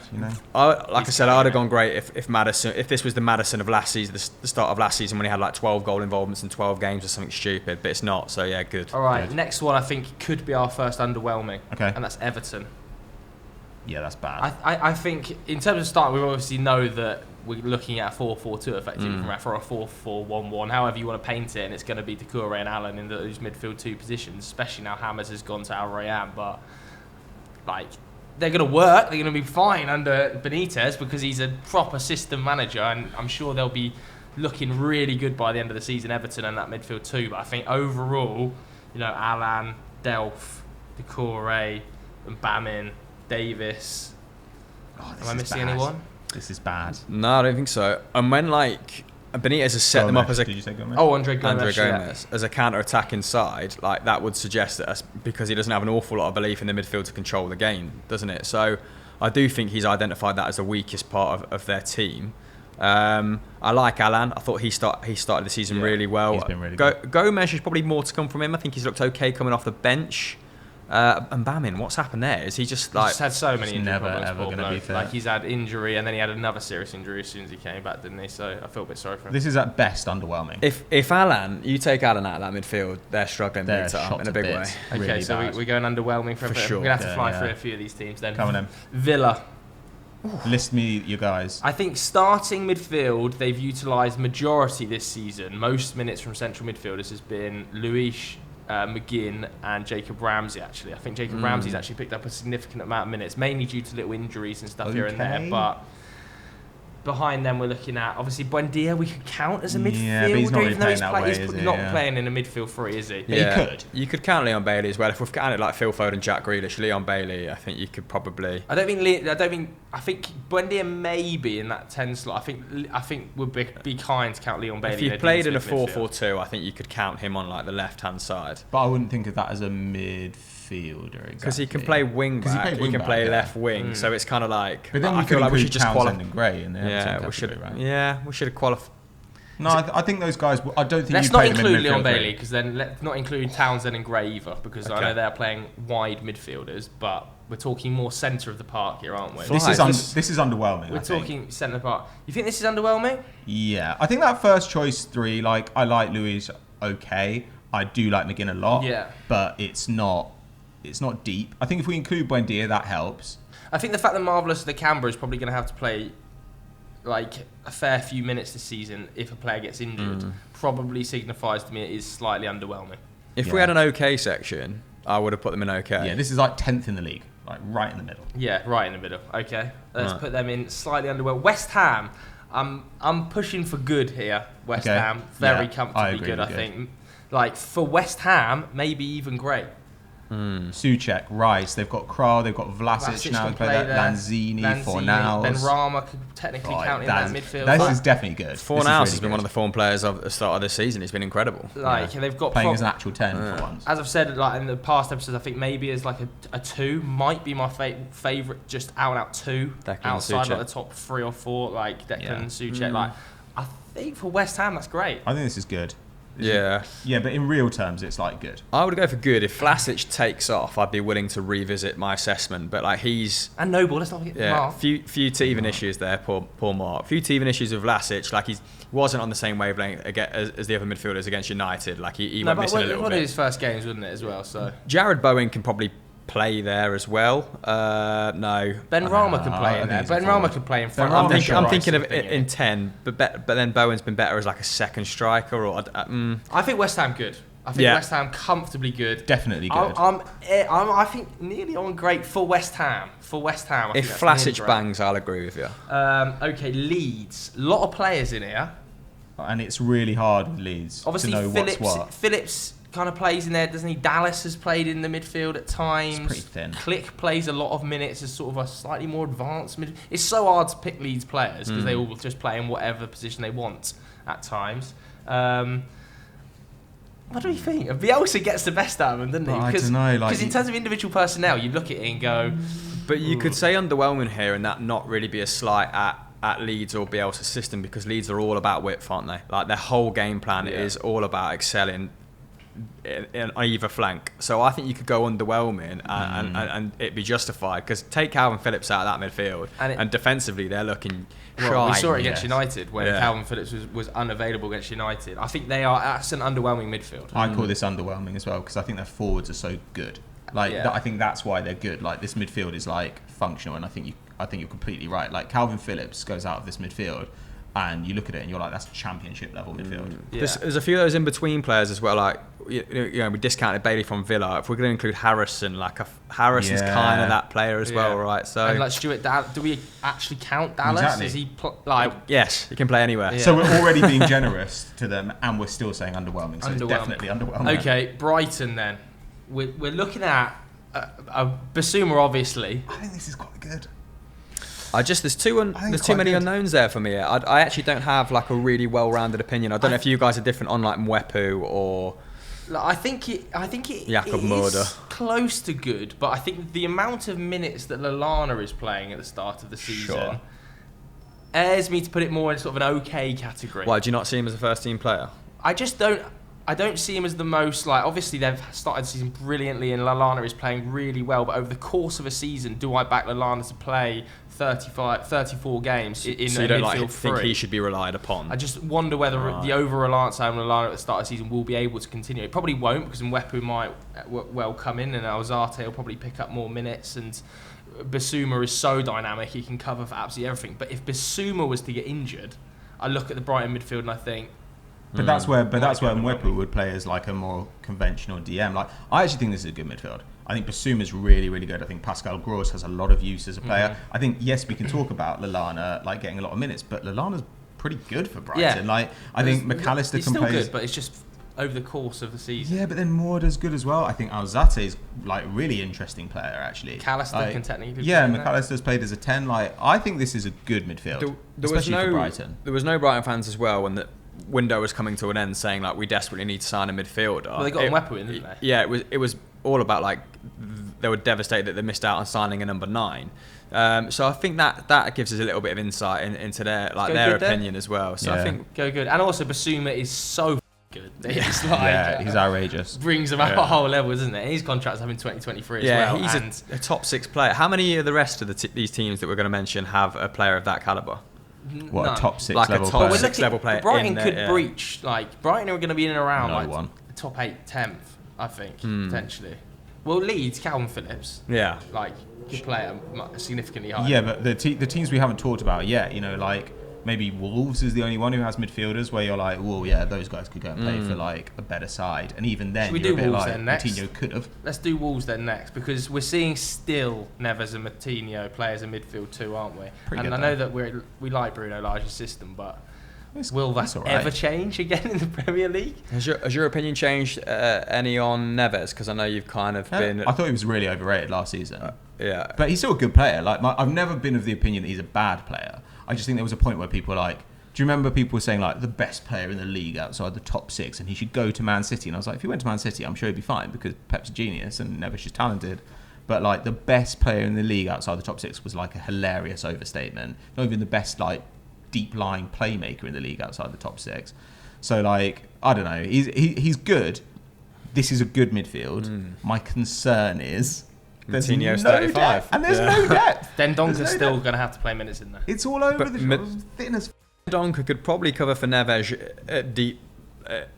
Speaker 2: Like I said, I'd have gone great if Maddison, if this was the Maddison of last season, the start of last season when he had like 12 goal involvements in 12 games or something stupid, but it's not. So yeah, good.
Speaker 1: All right,
Speaker 2: good.
Speaker 1: Next one I think could be our first underwhelming.
Speaker 3: Okay.
Speaker 1: And that's Everton.
Speaker 3: Yeah, that's bad.
Speaker 1: I think in terms of start, we obviously know that we're looking at a 4-4-2 effectively for a 4-4-1-1, however you want to paint it, and it's going to be Doucouré and Allen in those midfield two positions, especially now Hammers has gone to Al Rayyan, but like they're going to work, they're going to be fine under Benitez because he's a proper system manager, and I'm sure they'll be looking really good by the end of the season, Everton and that midfield too. But I think overall, Allan, Delph, Doucouré, and Bamin, Davis. Am I missing anyone?
Speaker 3: This is bad.
Speaker 2: No, I don't think so. And when Benitez has set them up as a
Speaker 1: Andre Gomez
Speaker 2: as a counter-attack inside, like that would suggest that because he doesn't have an awful lot of belief in the midfield to control the game, doesn't it? So I do think he's identified that as the weakest part of their team. I like Allan. I thought he started the season really well.
Speaker 3: He's been really good.
Speaker 2: Gomez is probably more to come from him. I think he's looked okay coming off the bench. And Bamin, what's happened there? Is he just like...
Speaker 1: He's had so many injury
Speaker 3: problems. Never ever going to be fit.
Speaker 1: Like he's had injury and then he had another serious injury as soon as he came back, didn't he? So I feel a bit sorry for him.
Speaker 3: This is at best underwhelming.
Speaker 2: If Allan, you take Allan out of that midfield, they're struggling in a big way.
Speaker 1: Okay,
Speaker 3: really
Speaker 1: so we're going underwhelming for
Speaker 2: sure.
Speaker 1: We're going to have to fly through a few of these teams then.
Speaker 3: Come on then.
Speaker 1: Villa.
Speaker 3: List me you guys.
Speaker 1: I think starting midfield, they've utilised majority this season. Most minutes from central midfielders has been Luis, McGinn and Jacob Ramsey, actually. I think Jacob Ramsey's actually picked up a significant amount of minutes, mainly due to little injuries and stuff here and there. But behind them, we're looking at, obviously, Buendia, we could count as a midfielder.
Speaker 3: Yeah, but he's not really playing that way,
Speaker 1: he's not playing in a midfield three, is he?
Speaker 3: Yeah, he could.
Speaker 2: You could count Leon Bailey as well. If we've counted like Phil Foden, Jack Grealish, Leon Bailey, I think you could probably... I
Speaker 1: think Buendia may be in that 10 slot. I think would be kind to count Leon Bailey.
Speaker 2: If you played in a 4-4-2, I think you could count him on like the left-hand side.
Speaker 3: But I wouldn't think of that as a midfielder exactly.
Speaker 2: Because he can play wing back, he can play left wing, so it's kind of like...
Speaker 3: But then
Speaker 2: I feel like we should just qualify.
Speaker 3: And Gray in there.
Speaker 2: We should,
Speaker 3: right?
Speaker 2: Yeah, we should have qualified.
Speaker 3: No, I think those guys... I don't think
Speaker 1: let's
Speaker 3: you
Speaker 1: not
Speaker 3: play them in
Speaker 1: include
Speaker 3: midfield
Speaker 1: Leon Bailey, because then let's not include Townsend and Gray either, because I know they're playing wide midfielders, but we're talking more centre of the park here, aren't we?
Speaker 3: This is underwhelming.
Speaker 1: We're talking centre of the park. You think this is underwhelming?
Speaker 3: Yeah. I think that first choice three, like, I like Luis okay. I do like McGinn a lot.
Speaker 1: Yeah.
Speaker 3: But it's not deep. I think if we include Buendia, that helps.
Speaker 1: I think the fact that Marvellous the Canberra is probably going to have to play like a fair few minutes this season if a player gets injured probably signifies to me it is slightly underwhelming.
Speaker 2: If we had an okay section, I would have put them in okay.
Speaker 3: Yeah, this is like 10th in the league, like right in the middle.
Speaker 1: Yeah, right in the middle. Okay, let's put them in slightly underwhelming. West Ham, I'm pushing for good here. West Ham, very comfortably good, I think. Like for West Ham, maybe even great.
Speaker 3: Souček, Rice, they've got Kral, they've got Vlasic now, play that, Lanzini, Fornals.
Speaker 1: Benrahma could technically count in that midfield.
Speaker 3: This is definitely good.
Speaker 2: Fornals has been one of the form players of the start of this season. He's been incredible.
Speaker 1: They've got
Speaker 3: playing as an actual 10 for once.
Speaker 1: As I've said, like in the past episodes, I think maybe as like a 2 might be my favourite, just out and out 2
Speaker 2: Declan
Speaker 1: outside
Speaker 2: Souček.
Speaker 1: Like the top 3 or 4, like Declan Souček. Like I think for West Ham, that's great.
Speaker 3: I think this is good.
Speaker 2: Yeah,
Speaker 3: but in real terms, it's like good.
Speaker 2: I would go for good. If Vlasic takes off, I'd be willing to revisit my assessment. But like he's
Speaker 1: and Noble, let's not forget Mark.
Speaker 2: few teething issues there. Poor Mark. Few teething issues with Vlasic. Like he wasn't on the same wavelength as the other midfielders against United. Like he went missing a little bit.
Speaker 1: One of his first games, wasn't it, as well? So
Speaker 2: Jared Bowen can probably play there as well. No,
Speaker 1: Benrahma can play in there. Benrahma can play in front.
Speaker 2: I'm thinking of it in 10, but then Bowen's been better as like a second striker. Or
Speaker 1: I think West Ham good. I think West Ham comfortably good.
Speaker 3: Definitely good.
Speaker 1: I think nearly on great for West Ham.
Speaker 2: If Vlasic bangs, I'll agree with you.
Speaker 1: Okay, Leeds. A lot of players in here.
Speaker 3: And it's really hard with Leeds to know what's what.
Speaker 1: Phillips kind of plays in there, doesn't he? Dallas has played in the midfield at times.
Speaker 3: It's pretty thin.
Speaker 1: Click plays a lot of minutes as sort of a slightly more advanced mid. It's so hard to pick Leeds players because they all just play in whatever position they want at times. What do you think? Bielsa gets the best out of them, doesn't he?
Speaker 3: I don't know.
Speaker 1: Because in terms of individual personnel, you look at it and go...
Speaker 2: But you could say underwhelming here and that not really be a slight at Leeds or Bielsa's system, because Leeds are all about width, aren't they? Like, their whole game plan is all about excelling on either flank. So I think you could go underwhelming and it'd be justified, because take Calvin Phillips out of that midfield and defensively they're looking shy.
Speaker 1: We saw it against United when Calvin Phillips was unavailable against United. I think that's an underwhelming midfield.
Speaker 3: I call this underwhelming as well, because I think their forwards are so good. I think that's why they're good. Like, this midfield is like functional, and I think you're completely right. Like, Calvin Phillips goes out of this midfield, and you look at it and you're like, that's championship level midfield.
Speaker 2: There's a few of those in between players as well. Like, you know, we discounted Bailey from Villa. If we're going to include Harrison, Harrison's kind of that player as well, right? So,
Speaker 1: and like Stuart Dallas, do we actually count Dallas?
Speaker 3: Exactly.
Speaker 1: Is he
Speaker 2: yes, he can play anywhere.
Speaker 3: Yeah. So we're already being generous to them, and we're still saying underwhelming. So it's definitely underwhelming.
Speaker 1: Okay, Brighton then. We're looking at Basuma, obviously.
Speaker 3: I think this is quite good.
Speaker 2: There's too many unknowns there for me. I actually don't have like a really well-rounded opinion. I don't know if you guys are different on like Mwepu or.
Speaker 1: I think it is close to good, but I think the amount of minutes that Lallana is playing at the start of the season airs me to put it more in sort of an okay category.
Speaker 2: Why do you not see him as a first-team player?
Speaker 1: I don't see him as the most, like, obviously they've started the season brilliantly and Lallana is playing really well, but over the course of a season, do I back Lallana to play 34 games in
Speaker 2: so you don't
Speaker 1: midfield
Speaker 2: think he should be relied upon?
Speaker 1: I just wonder whether the over-reliance on Lallana at the start of the season will be able to continue. It probably won't, because Mwepu might well come in and Alzate will probably pick up more minutes, and Basuma is so dynamic, he can cover for absolutely everything. But if Basuma was to get injured, I look at the Brighton midfield and I think,
Speaker 3: But that's where Mwepu would play as like a more conventional DM. Like, I actually think this is a good midfield. I think Basuma's really, really good. I think Pascal Gross has a lot of use as a player. I think, yes, we can talk about Lallana like getting a lot of minutes, but Lallana's pretty good for Brighton.
Speaker 1: Yeah.
Speaker 3: Like, I think McAllister
Speaker 1: he's
Speaker 3: can
Speaker 1: still
Speaker 3: play.
Speaker 1: good, but it's just over the course of the season.
Speaker 3: Yeah, but then Morda's good as well. I think Alzate is like a really interesting player actually.
Speaker 1: McAllister can technically.
Speaker 3: Yeah, McAllister's played as a 10. Like, I think this is a good midfield, especially for Brighton.
Speaker 2: There was no Brighton fans as well when the window was coming to an end saying like we desperately need to sign a midfielder.
Speaker 1: Well, they got Mwepu in, didn't they?
Speaker 2: Yeah, it was all about like they were devastated that they missed out on signing a number 9. So I think that gives us a little bit of insight into their opinion as well. So I think
Speaker 1: go good. And also Basuma is so good. It's
Speaker 3: he's outrageous.
Speaker 1: Brings him up a whole level, doesn't it? His contract's up in 2023 as well.
Speaker 2: He's a top 6 player. How many of the rest of these teams that we're going to mention have a player of that caliber?
Speaker 3: What,
Speaker 1: none.
Speaker 3: a top 6
Speaker 2: like
Speaker 3: level
Speaker 2: a top
Speaker 3: player?
Speaker 2: 6 level player.
Speaker 1: Brighton could breach, like, Brighton are going to be in and around
Speaker 3: one.
Speaker 1: Top 8, 10th, I think, potentially. Well, Leeds, Calvin Phillips.
Speaker 2: Yeah.
Speaker 1: Like, could play significantly higher.
Speaker 3: Yeah, but the teams we haven't talked about yet, you know, like, maybe Wolves is the only one who has midfielders where you're like, well, yeah, those guys could go and play for like a better side, and even then, you're a bit like, Moutinho could have.
Speaker 1: Let's do Wolves then next, because we're seeing still Neves and Moutinho play as a midfield too, aren't we?
Speaker 3: Pretty
Speaker 1: and
Speaker 3: good,
Speaker 1: I know that we like Bruno Lage's system, but will that ever change again in the Premier League?
Speaker 2: Has your opinion changed any on Neves? Because I know you've kind of been.
Speaker 3: I thought he was really overrated last season.
Speaker 2: Yeah,
Speaker 3: but he's still a good player. Like, I've never been of the opinion that he's a bad player. I just think there was a point where people were like, do you remember people were saying like the best player in the league outside the top 6 and he should go to Man City? And I was like, if he went to Man City, I'm sure he'd be fine because Pep's a genius and Neves is talented. But like the best player in the league outside the top 6 was like a hilarious overstatement. Not even the best like deep lying playmaker in the league outside the top 6. So like, I don't know. He's good. This is a good midfield. My concern is there's
Speaker 2: Moutinho's
Speaker 3: no
Speaker 2: 35.
Speaker 3: depth, and there's no depth.
Speaker 1: Dendonka's still going to have to play minutes in there.
Speaker 3: It's all over thin as.
Speaker 2: Dendonka could probably cover for Neves at deep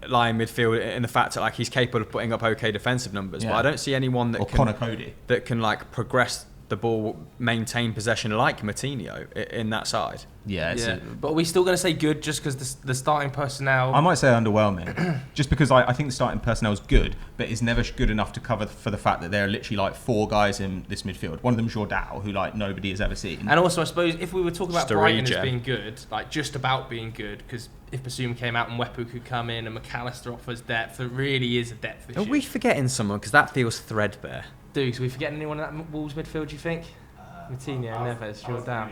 Speaker 2: lying midfield in the fact that like he's capable of putting up okay defensive numbers, but I don't see anyone that can like progress the ball, maintain possession like Moutinho in that side.
Speaker 1: Yeah. But are we still going to say good just because the starting personnel?
Speaker 3: I might say underwhelming, just because I think the starting personnel is good, but it's never good enough to cover for the fact that there are literally like 4 guys in this midfield. One of them, Jordao, who like nobody has ever seen.
Speaker 1: And also, I suppose if we were talking about Brighton as being good, like just about being good, because if Basuma came out and Wepu could come in and McAllister offers depth, it really is a depth issue.
Speaker 2: Are we forgetting someone? Because that feels threadbare.
Speaker 1: Dude, are we forgetting anyone in that Wolves midfield, do you think? Moutinho, Neves, Jordao.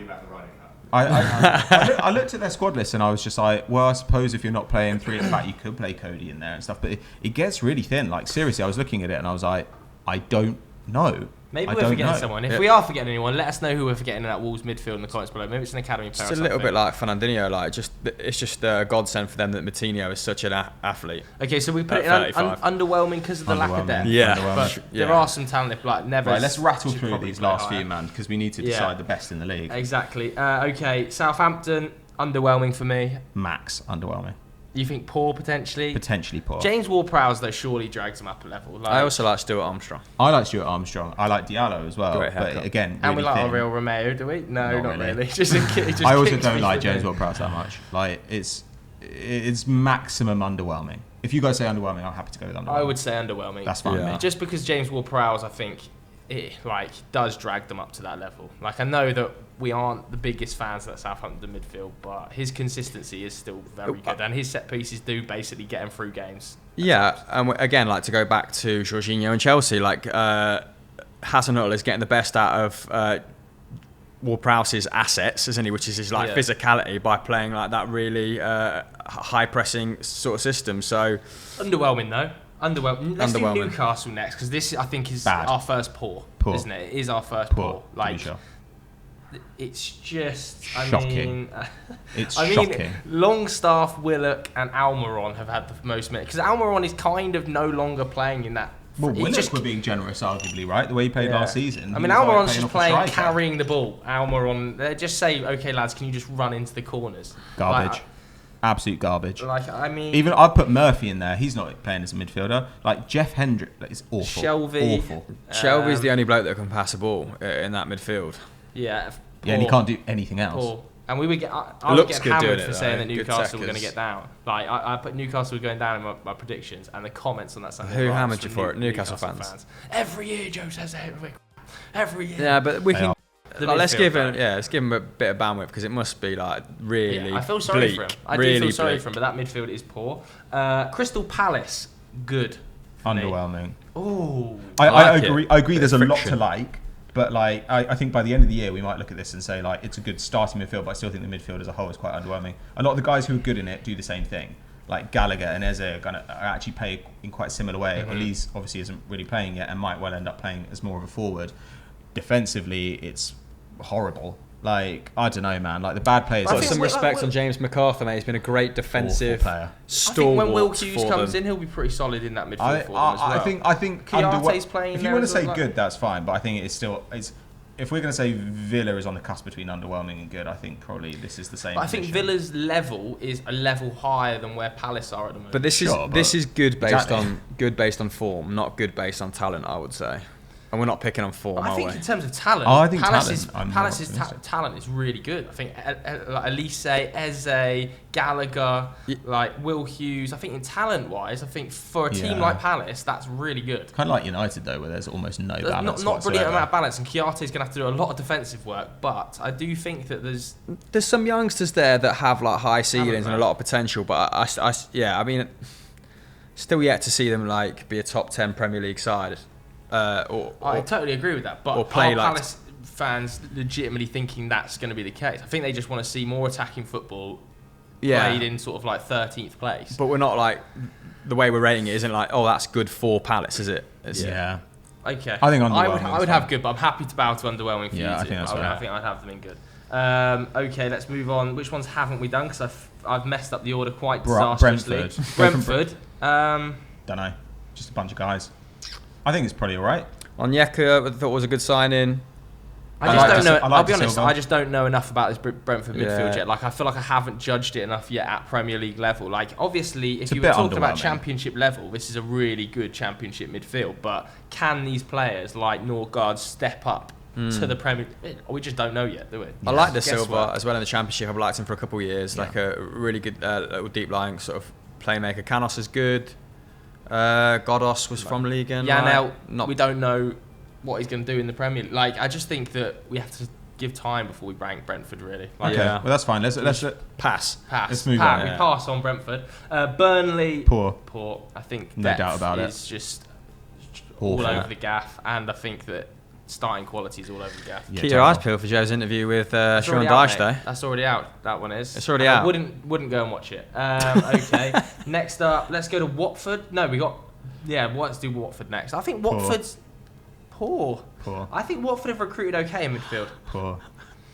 Speaker 3: I looked at their squad list and I was just like, well, I suppose if you're not playing 3 at the back, you could play Cody in there and stuff. But it gets really thin. Like, seriously, I was looking at it and I was like, I don't know.
Speaker 1: Maybe we're forgetting someone. If we are forgetting anyone, let us know who we're forgetting in that Wolves midfield in the comments below. Maybe it's an academy player.
Speaker 2: It's a little bit like Fernandinho. Like, it's just a godsend for them that Moutinho is such an athlete.
Speaker 1: Okay, so we put it in underwhelming because of the lack of depth.
Speaker 2: Yeah,
Speaker 1: but there are some talent. Like Neves.
Speaker 3: Right, let's rattle through these last few, man, because we need to decide the best in the league.
Speaker 1: Exactly. Okay, Southampton, underwhelming for me.
Speaker 3: Max, underwhelming.
Speaker 1: You think poor potentially?
Speaker 3: Potentially poor.
Speaker 1: James Ward-Prowse though surely drags him up a level. Like,
Speaker 2: I also like Stuart Armstrong.
Speaker 3: I like Stuart Armstrong. I like Diallo as well. But again,
Speaker 1: and we like
Speaker 3: thin.
Speaker 1: our real Romeo, do we? No, not really. Just I
Speaker 3: also don't like James Ward-Prowse that much. Like it's maximum underwhelming. If you guys say underwhelming, I'm happy to go with underwhelming.
Speaker 1: I would say underwhelming.
Speaker 3: That's fine. Yeah.
Speaker 1: Just because James Ward-Prowse, I think, it does drag them up to that level. Like, I know that we aren't the biggest fans of that Southampton midfield, but his consistency is still very good, and his set pieces do basically get him through games.
Speaker 2: Yeah, and again, like to go back to Jorginho and Chelsea, like Hasenhuttl is getting the best out of Ward-Prowse's assets, isn't he? Which is his physicality by playing like that really high pressing sort of system. So
Speaker 1: underwhelming though. Let's do Newcastle next, because this I think is our first poor, isn't it? It is our first poor. Like, it's just shocking.
Speaker 3: Shocking.
Speaker 1: Longstaff, Willock, and Almiron have had the most minutes, because Almiron is kind of no longer playing in that.
Speaker 3: Well, Willock were being generous, arguably, right? The way he played last season.
Speaker 1: I mean, Almiron's just playing, carrying the ball. Almiron, they just say, okay, lads, can you just run into the corners?
Speaker 3: Garbage. Absolute garbage.
Speaker 1: Like, I mean,
Speaker 3: even I've put Murphy in there. He's not playing as a midfielder. Like Jeff Hendrick, is awful. Awful.
Speaker 2: Shelby's the only bloke that can pass a ball in that midfield.
Speaker 1: Yeah.
Speaker 3: Yeah, and he can't do anything else.
Speaker 1: Poor. And we would get. I would get hammered for saying that Newcastle were going to get down. Like I put Newcastle going down in my predictions, and the comments on that Sunday.
Speaker 2: Who hammered you for it? Newcastle fans.
Speaker 1: Every year, Joe says it. Every year.
Speaker 2: Yeah, but we can. Like, let's give him a bit of bandwidth, because it must be like really.
Speaker 1: I feel sorry
Speaker 2: bleak,
Speaker 1: for him. I do feel sorry for him, but that midfield is poor. Crystal Palace, good.
Speaker 3: Underwhelming.
Speaker 1: Oh,
Speaker 3: I agree. I agree. There's a lot to like, but like I think by the end of the year we might look at this and say like it's a good starting midfield, but I still think the midfield as a whole is quite underwhelming. A lot of the guys who are good in it do the same thing. Like Gallagher and Eze are actually play in quite a similar way. Elise obviously isn't really playing yet and might well end up playing as more of a forward. Defensively, it's horrible. Like, I don't know, man. Like, the bad players.
Speaker 2: Got some respect on James McArthur, mate. He's been a great defensive player.
Speaker 1: I think when Will Hughes comes in, he'll be pretty solid in that midfield for them as well.
Speaker 3: I think
Speaker 1: Kiarte's playing.
Speaker 3: If you want to say good, that's fine. But I think it's still. If we're going to say Villa is on the cusp between underwhelming and good, I think probably this is the same.
Speaker 1: But I think Villa's level is a level higher than where Palace are at the moment.
Speaker 2: But this is good based on form, not good based on talent, I would say. And we're not picking on form,
Speaker 1: I think in terms of talent, Palace's talent is really good. I think like Elise, Eze, Gallagher, like Will Hughes. I think in talent-wise, I think for a team like Palace, that's really good.
Speaker 3: Kind of like United, though, where there's almost no balance.
Speaker 1: Not brilliant amount of balance, and Kiarte's going to have to do a lot of defensive work. But I do think that there's
Speaker 2: some youngsters there that have like high ceilings and a lot of potential. But I mean, still yet to see them like be a top 10 Premier League side.
Speaker 1: I totally agree with that, but are Palace fans legitimately thinking that's going to be the case? I think they just want to see more attacking football played in sort of like 13th place.
Speaker 2: But we're not like, the way we're rating it isn't like, oh, that's good for Palace, is it?
Speaker 3: Yeah.
Speaker 1: Okay.
Speaker 3: I think underwhelming.
Speaker 1: I would have good, but I'm happy to bow to underwhelming for you
Speaker 3: I
Speaker 1: two.
Speaker 3: think that's fair.
Speaker 1: I think I'd have them in good. Okay, let's move on. Which ones haven't we done? Because I've messed up the order quite disastrously. Brentford.
Speaker 3: Don't know. Just a bunch of guys. I think it's probably all right.
Speaker 2: Onyeka, I thought was a good sign-in.
Speaker 1: I'll be honest, I just don't know enough about this Brentford midfield yet. Like, I feel like I haven't judged it enough yet at Premier League level. Like, obviously, if you were talking about Championship level, this is a really good Championship midfield. But can these players like Norgard step up to the Premier League. We just don't know yet, do we?
Speaker 2: I like the Silva as well in the Championship. I've liked him for a couple of years. Like a really good little deep lying sort of playmaker. Canos is good. Godos was from Ligue 1.
Speaker 1: Janel, we don't know what he's going to do in the Premier League. Like, I just think that we have to give time before we rank Brentford, really. Like,
Speaker 3: okay, well that's fine. Let's
Speaker 2: pass.
Speaker 3: Let's move on.
Speaker 1: We pass on Brentford. Burnley,
Speaker 3: poor.
Speaker 1: I think
Speaker 3: no doubt about it.
Speaker 1: Is just all over the gaff, and I think that starting quality is all over the gaff.
Speaker 2: Yeah, keep your eyes peeled for Joe's interview with Sean Dyche, though.
Speaker 1: That's already out. That one is.
Speaker 2: It's already out.
Speaker 1: I wouldn't go and watch it. Okay. Next up, let's go to Watford. No, we got. Yeah, let's do Watford next. I think Watford's poor. I think Watford have recruited okay in midfield.
Speaker 3: Poor.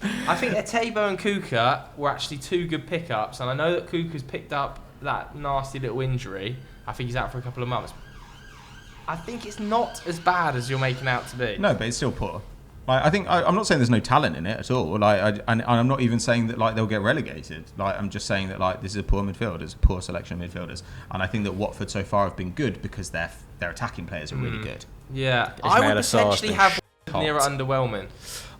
Speaker 1: I think Etebo and Kuka were actually two good pickups, and I know that Kuka's picked up that nasty little injury. I think he's out for a couple of months. I think it's not as bad as you're making out to be.
Speaker 3: No, but it's still poor. Like, I think I'm not saying there's no talent in it at all. Like, and I'm not even saying that like they'll get relegated. Like, I'm just saying that like this is a poor midfield. It's a poor selection of midfielders, and I think that Watford so far have been good because their attacking players are really good.
Speaker 1: Yeah, I would potentially have near underwhelming.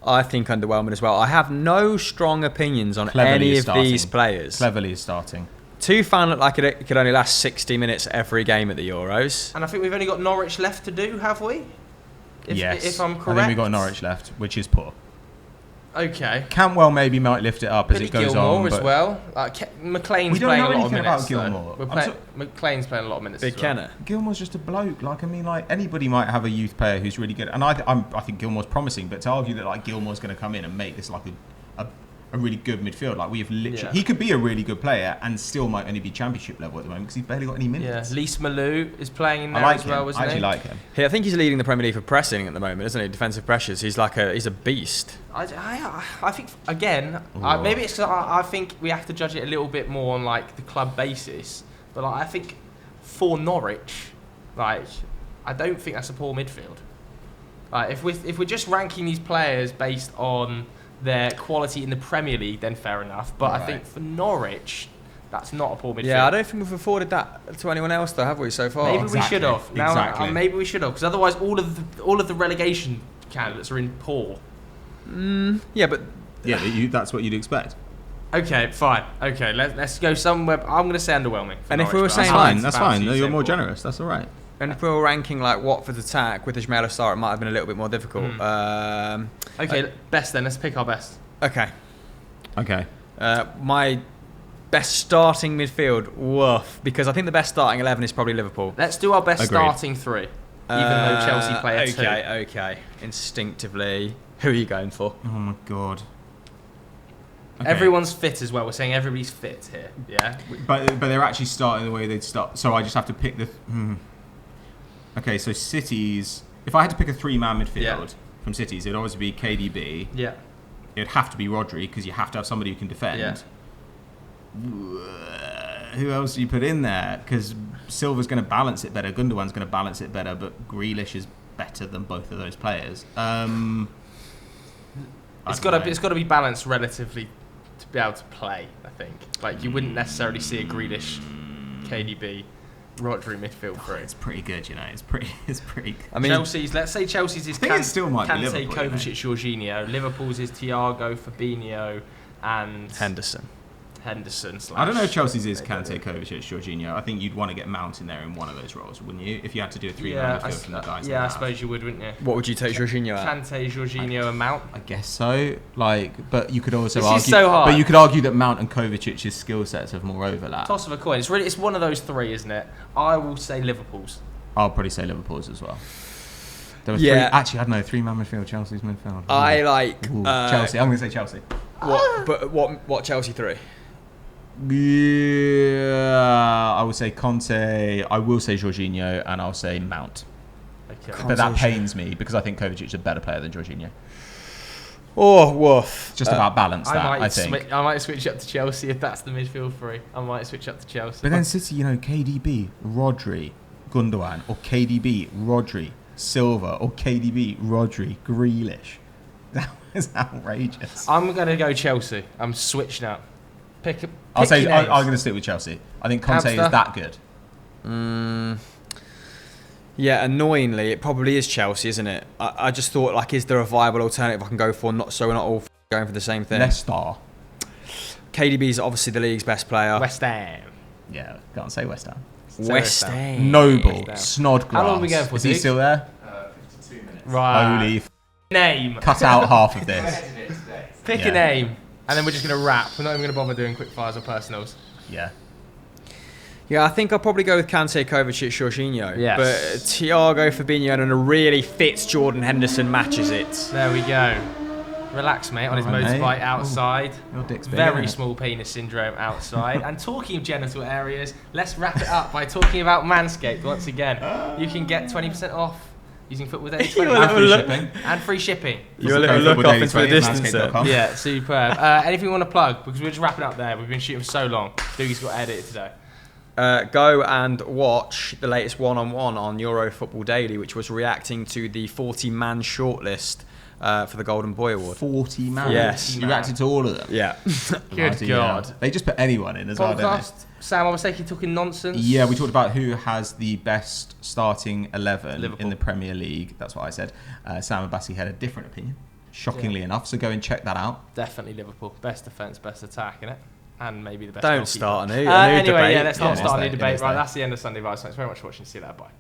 Speaker 2: I think underwhelming as well. I have no strong opinions on any of these players.
Speaker 3: Cleverly is starting.
Speaker 2: Tufan looked like it could only last 60 minutes every game at the Euros.
Speaker 1: And I think we've only got Norwich left to do, have we? If I'm correct.
Speaker 3: I think we've got Norwich left, which is poor.
Speaker 1: Okay.
Speaker 3: Cantwell maybe might lift it up as it goes
Speaker 1: Gilmore
Speaker 3: on.
Speaker 1: as well. McLean's playing a lot of minutes.
Speaker 3: We don't know anything about Gilmore.
Speaker 1: McLean's playing a lot of minutes.
Speaker 2: Big Kenner.
Speaker 3: Gilmore's just a bloke. Like, I mean, like anybody might have a youth player who's really good, and I think Gilmore's promising. But to argue that like Gilmore's going to come in and make this like a really good midfield, like we have literally, he could be a really good player and still might only be championship level at the moment because he's barely got any minutes.
Speaker 1: Yeah, Lise Malou is playing in there as well, isn't he?
Speaker 3: I actually like him.
Speaker 2: I think he's leading the Premier League for pressing at the moment, isn't he? Defensive pressures. He's a beast.
Speaker 1: I think again, maybe it's because I think we have to judge it a little bit more on like the club basis. But like, I think for Norwich, like I don't think that's a poor midfield. Like if we're just ranking these players based on their quality in the Premier League, then fair enough. But I think for Norwich, that's not a poor midfield.
Speaker 2: Yeah, I don't think we've afforded that to anyone else, though, have we, so far?
Speaker 1: Maybe we should have. Maybe we should have, because otherwise all of the relegation candidates are in poor.
Speaker 3: That's what you'd expect.
Speaker 1: Okay, fine. Okay, let's go somewhere. I'm going to say underwhelming.
Speaker 2: And
Speaker 1: Norwich,
Speaker 2: if we were saying
Speaker 3: that's fine. No, you're more generous. That's all right.
Speaker 2: And if we were ranking like Watford's attack with Ismail Assar, it might have been a little bit more difficult.
Speaker 1: Okay, best then. Let's pick our best.
Speaker 2: Okay.
Speaker 1: My
Speaker 2: best starting midfield, woof, because I think the best starting 11 is probably Liverpool.
Speaker 1: Let's do our best starting three, even though Chelsea play a two.
Speaker 2: Okay. Instinctively, who are you going for?
Speaker 3: Oh my god.
Speaker 1: Okay. Everyone's fit as well. We're saying everybody's fit here. Yeah.
Speaker 3: But they're actually starting the way they'd start. So I just have to pick the. Okay, so City's. If I had to pick a three-man midfield from City's, it'd obviously be KDB.
Speaker 1: Yeah.
Speaker 3: It'd have to be Rodri because you have to have somebody who can defend.
Speaker 1: Yeah.
Speaker 3: Who else do you put in there? Because Silva's going to balance it better. Gundogan's going to balance it better, but Grealish is better than both of those players.
Speaker 1: It's got to be balanced relatively to be able to play. I think like you wouldn't necessarily see a Grealish, KDB, Rodri midfield three.
Speaker 3: It's pretty good, you know. It's pretty.
Speaker 1: I mean, let's say Chelsea's is
Speaker 3: it still might be Liverpool,
Speaker 1: Kovacic, Jorginho. Liverpool's is Thiago, Fabinho, and
Speaker 2: Henderson.
Speaker 3: I don't know if Chelsea's is Kante, Kovacic, Jorginho. I think you'd want to get Mount in there in one of those roles, wouldn't you? If you had to do a three-man midfield from the guys.
Speaker 1: Yeah, I suppose you would, wouldn't you?
Speaker 2: What would you take Jorginho at?
Speaker 1: Kante, Jorginho, and Mount.
Speaker 3: I guess so. But you could also
Speaker 1: argue.
Speaker 3: This is so hard. But you could argue that Mount and Kovacic's skill sets have more overlap.
Speaker 1: Toss of a coin. It's one of those three, isn't it? I will say Liverpool's.
Speaker 3: I'll probably say Liverpool's as well. There were three. Actually, I don't know. Three-man midfield. Chelsea's midfield.
Speaker 2: I like
Speaker 3: Chelsea. I'm going to say Chelsea.
Speaker 2: What Chelsea three?
Speaker 3: Yeah, I would say Conte. I will say Jorginho, and I'll say Mount.
Speaker 1: Okay.
Speaker 3: But that pains me because I think Kovacic is a better player than Jorginho.
Speaker 2: Oh, woof!
Speaker 3: Just about balance that. I think
Speaker 1: I might switch up to Chelsea if that's the midfield three. I might switch up to Chelsea.
Speaker 3: But then City, KDB, Rodri, Gundogan, or KDB, Rodri, Silva, or KDB, Rodri, Grealish. That was outrageous.
Speaker 1: I'm gonna go Chelsea. I'm switching up.
Speaker 3: I'm going to stick with Chelsea. I think Conte is that good.
Speaker 2: Yeah, annoyingly, it probably is Chelsea, isn't it? I just thought, like, is there a viable alternative I can go for, so we're not all going for the same thing?
Speaker 4: Leicester.
Speaker 2: KDB's obviously the league's best player.
Speaker 1: West Ham.
Speaker 4: Yeah, can't say West Ham.
Speaker 2: West Ham.
Speaker 4: Noble. Snodgrass.
Speaker 1: How long are we going for,
Speaker 4: Is he
Speaker 1: Duke?
Speaker 4: still there?
Speaker 3: 52 minutes.
Speaker 1: Right.
Speaker 4: Holy
Speaker 1: Name.
Speaker 4: Cut out half of this.
Speaker 1: Pick a name. And then we're just going to wrap. We're not even going to bother doing quick fires or personals.
Speaker 4: Yeah.
Speaker 2: Yeah, I think I'll probably go with Kante, Kovacic, Jorginho.
Speaker 1: Yes.
Speaker 2: But Thiago, Fabinho, and a really fits Jordan Henderson matches it.
Speaker 1: There we go. Relax, mate, on his motorbike outside.
Speaker 4: Your dick's big,
Speaker 1: Very
Speaker 4: isn't it?
Speaker 1: small penis syndrome outside. And talking of genital areas, let's wrap it up by talking about Manscaped once again. You can get 20% off using Football Daily 20
Speaker 4: And free shipping.
Speaker 1: and free shipping.
Speaker 2: You're a little look off into the distance there.
Speaker 1: Yeah, superb. Anything you want to plug? Because we're just wrapping up there. We've been shooting for so long. Doogie's got to edit it today.
Speaker 2: Go and watch the latest one-on-one on Euro Football Daily, which was reacting to the 40-man shortlist for the Golden Boy Award.
Speaker 4: 40 man.
Speaker 2: Yes.
Speaker 4: You reacted to all of them.
Speaker 2: Yeah.
Speaker 1: Good God.
Speaker 4: They just put anyone in as well, don't
Speaker 1: Podcast. Sam, I was thinking talking nonsense.
Speaker 4: they? Yeah, we talked about who has the best starting 11
Speaker 1: Liverpool.
Speaker 4: in the Premier League. That's what I said. Sam and Bassi had a different opinion, shockingly enough. So go and check that out.
Speaker 1: Definitely Liverpool. Best defence, best attack, innit? And maybe the best
Speaker 2: Don't
Speaker 1: goalkeeper.
Speaker 2: start a new
Speaker 1: anyway,
Speaker 2: debate.
Speaker 1: yeah, let's not
Speaker 4: Yeah,
Speaker 1: start a new
Speaker 4: it is
Speaker 1: debate.
Speaker 4: there.
Speaker 1: Right, that's the end of Sunday Vibes. Thanks very much for watching. See you later. Bye.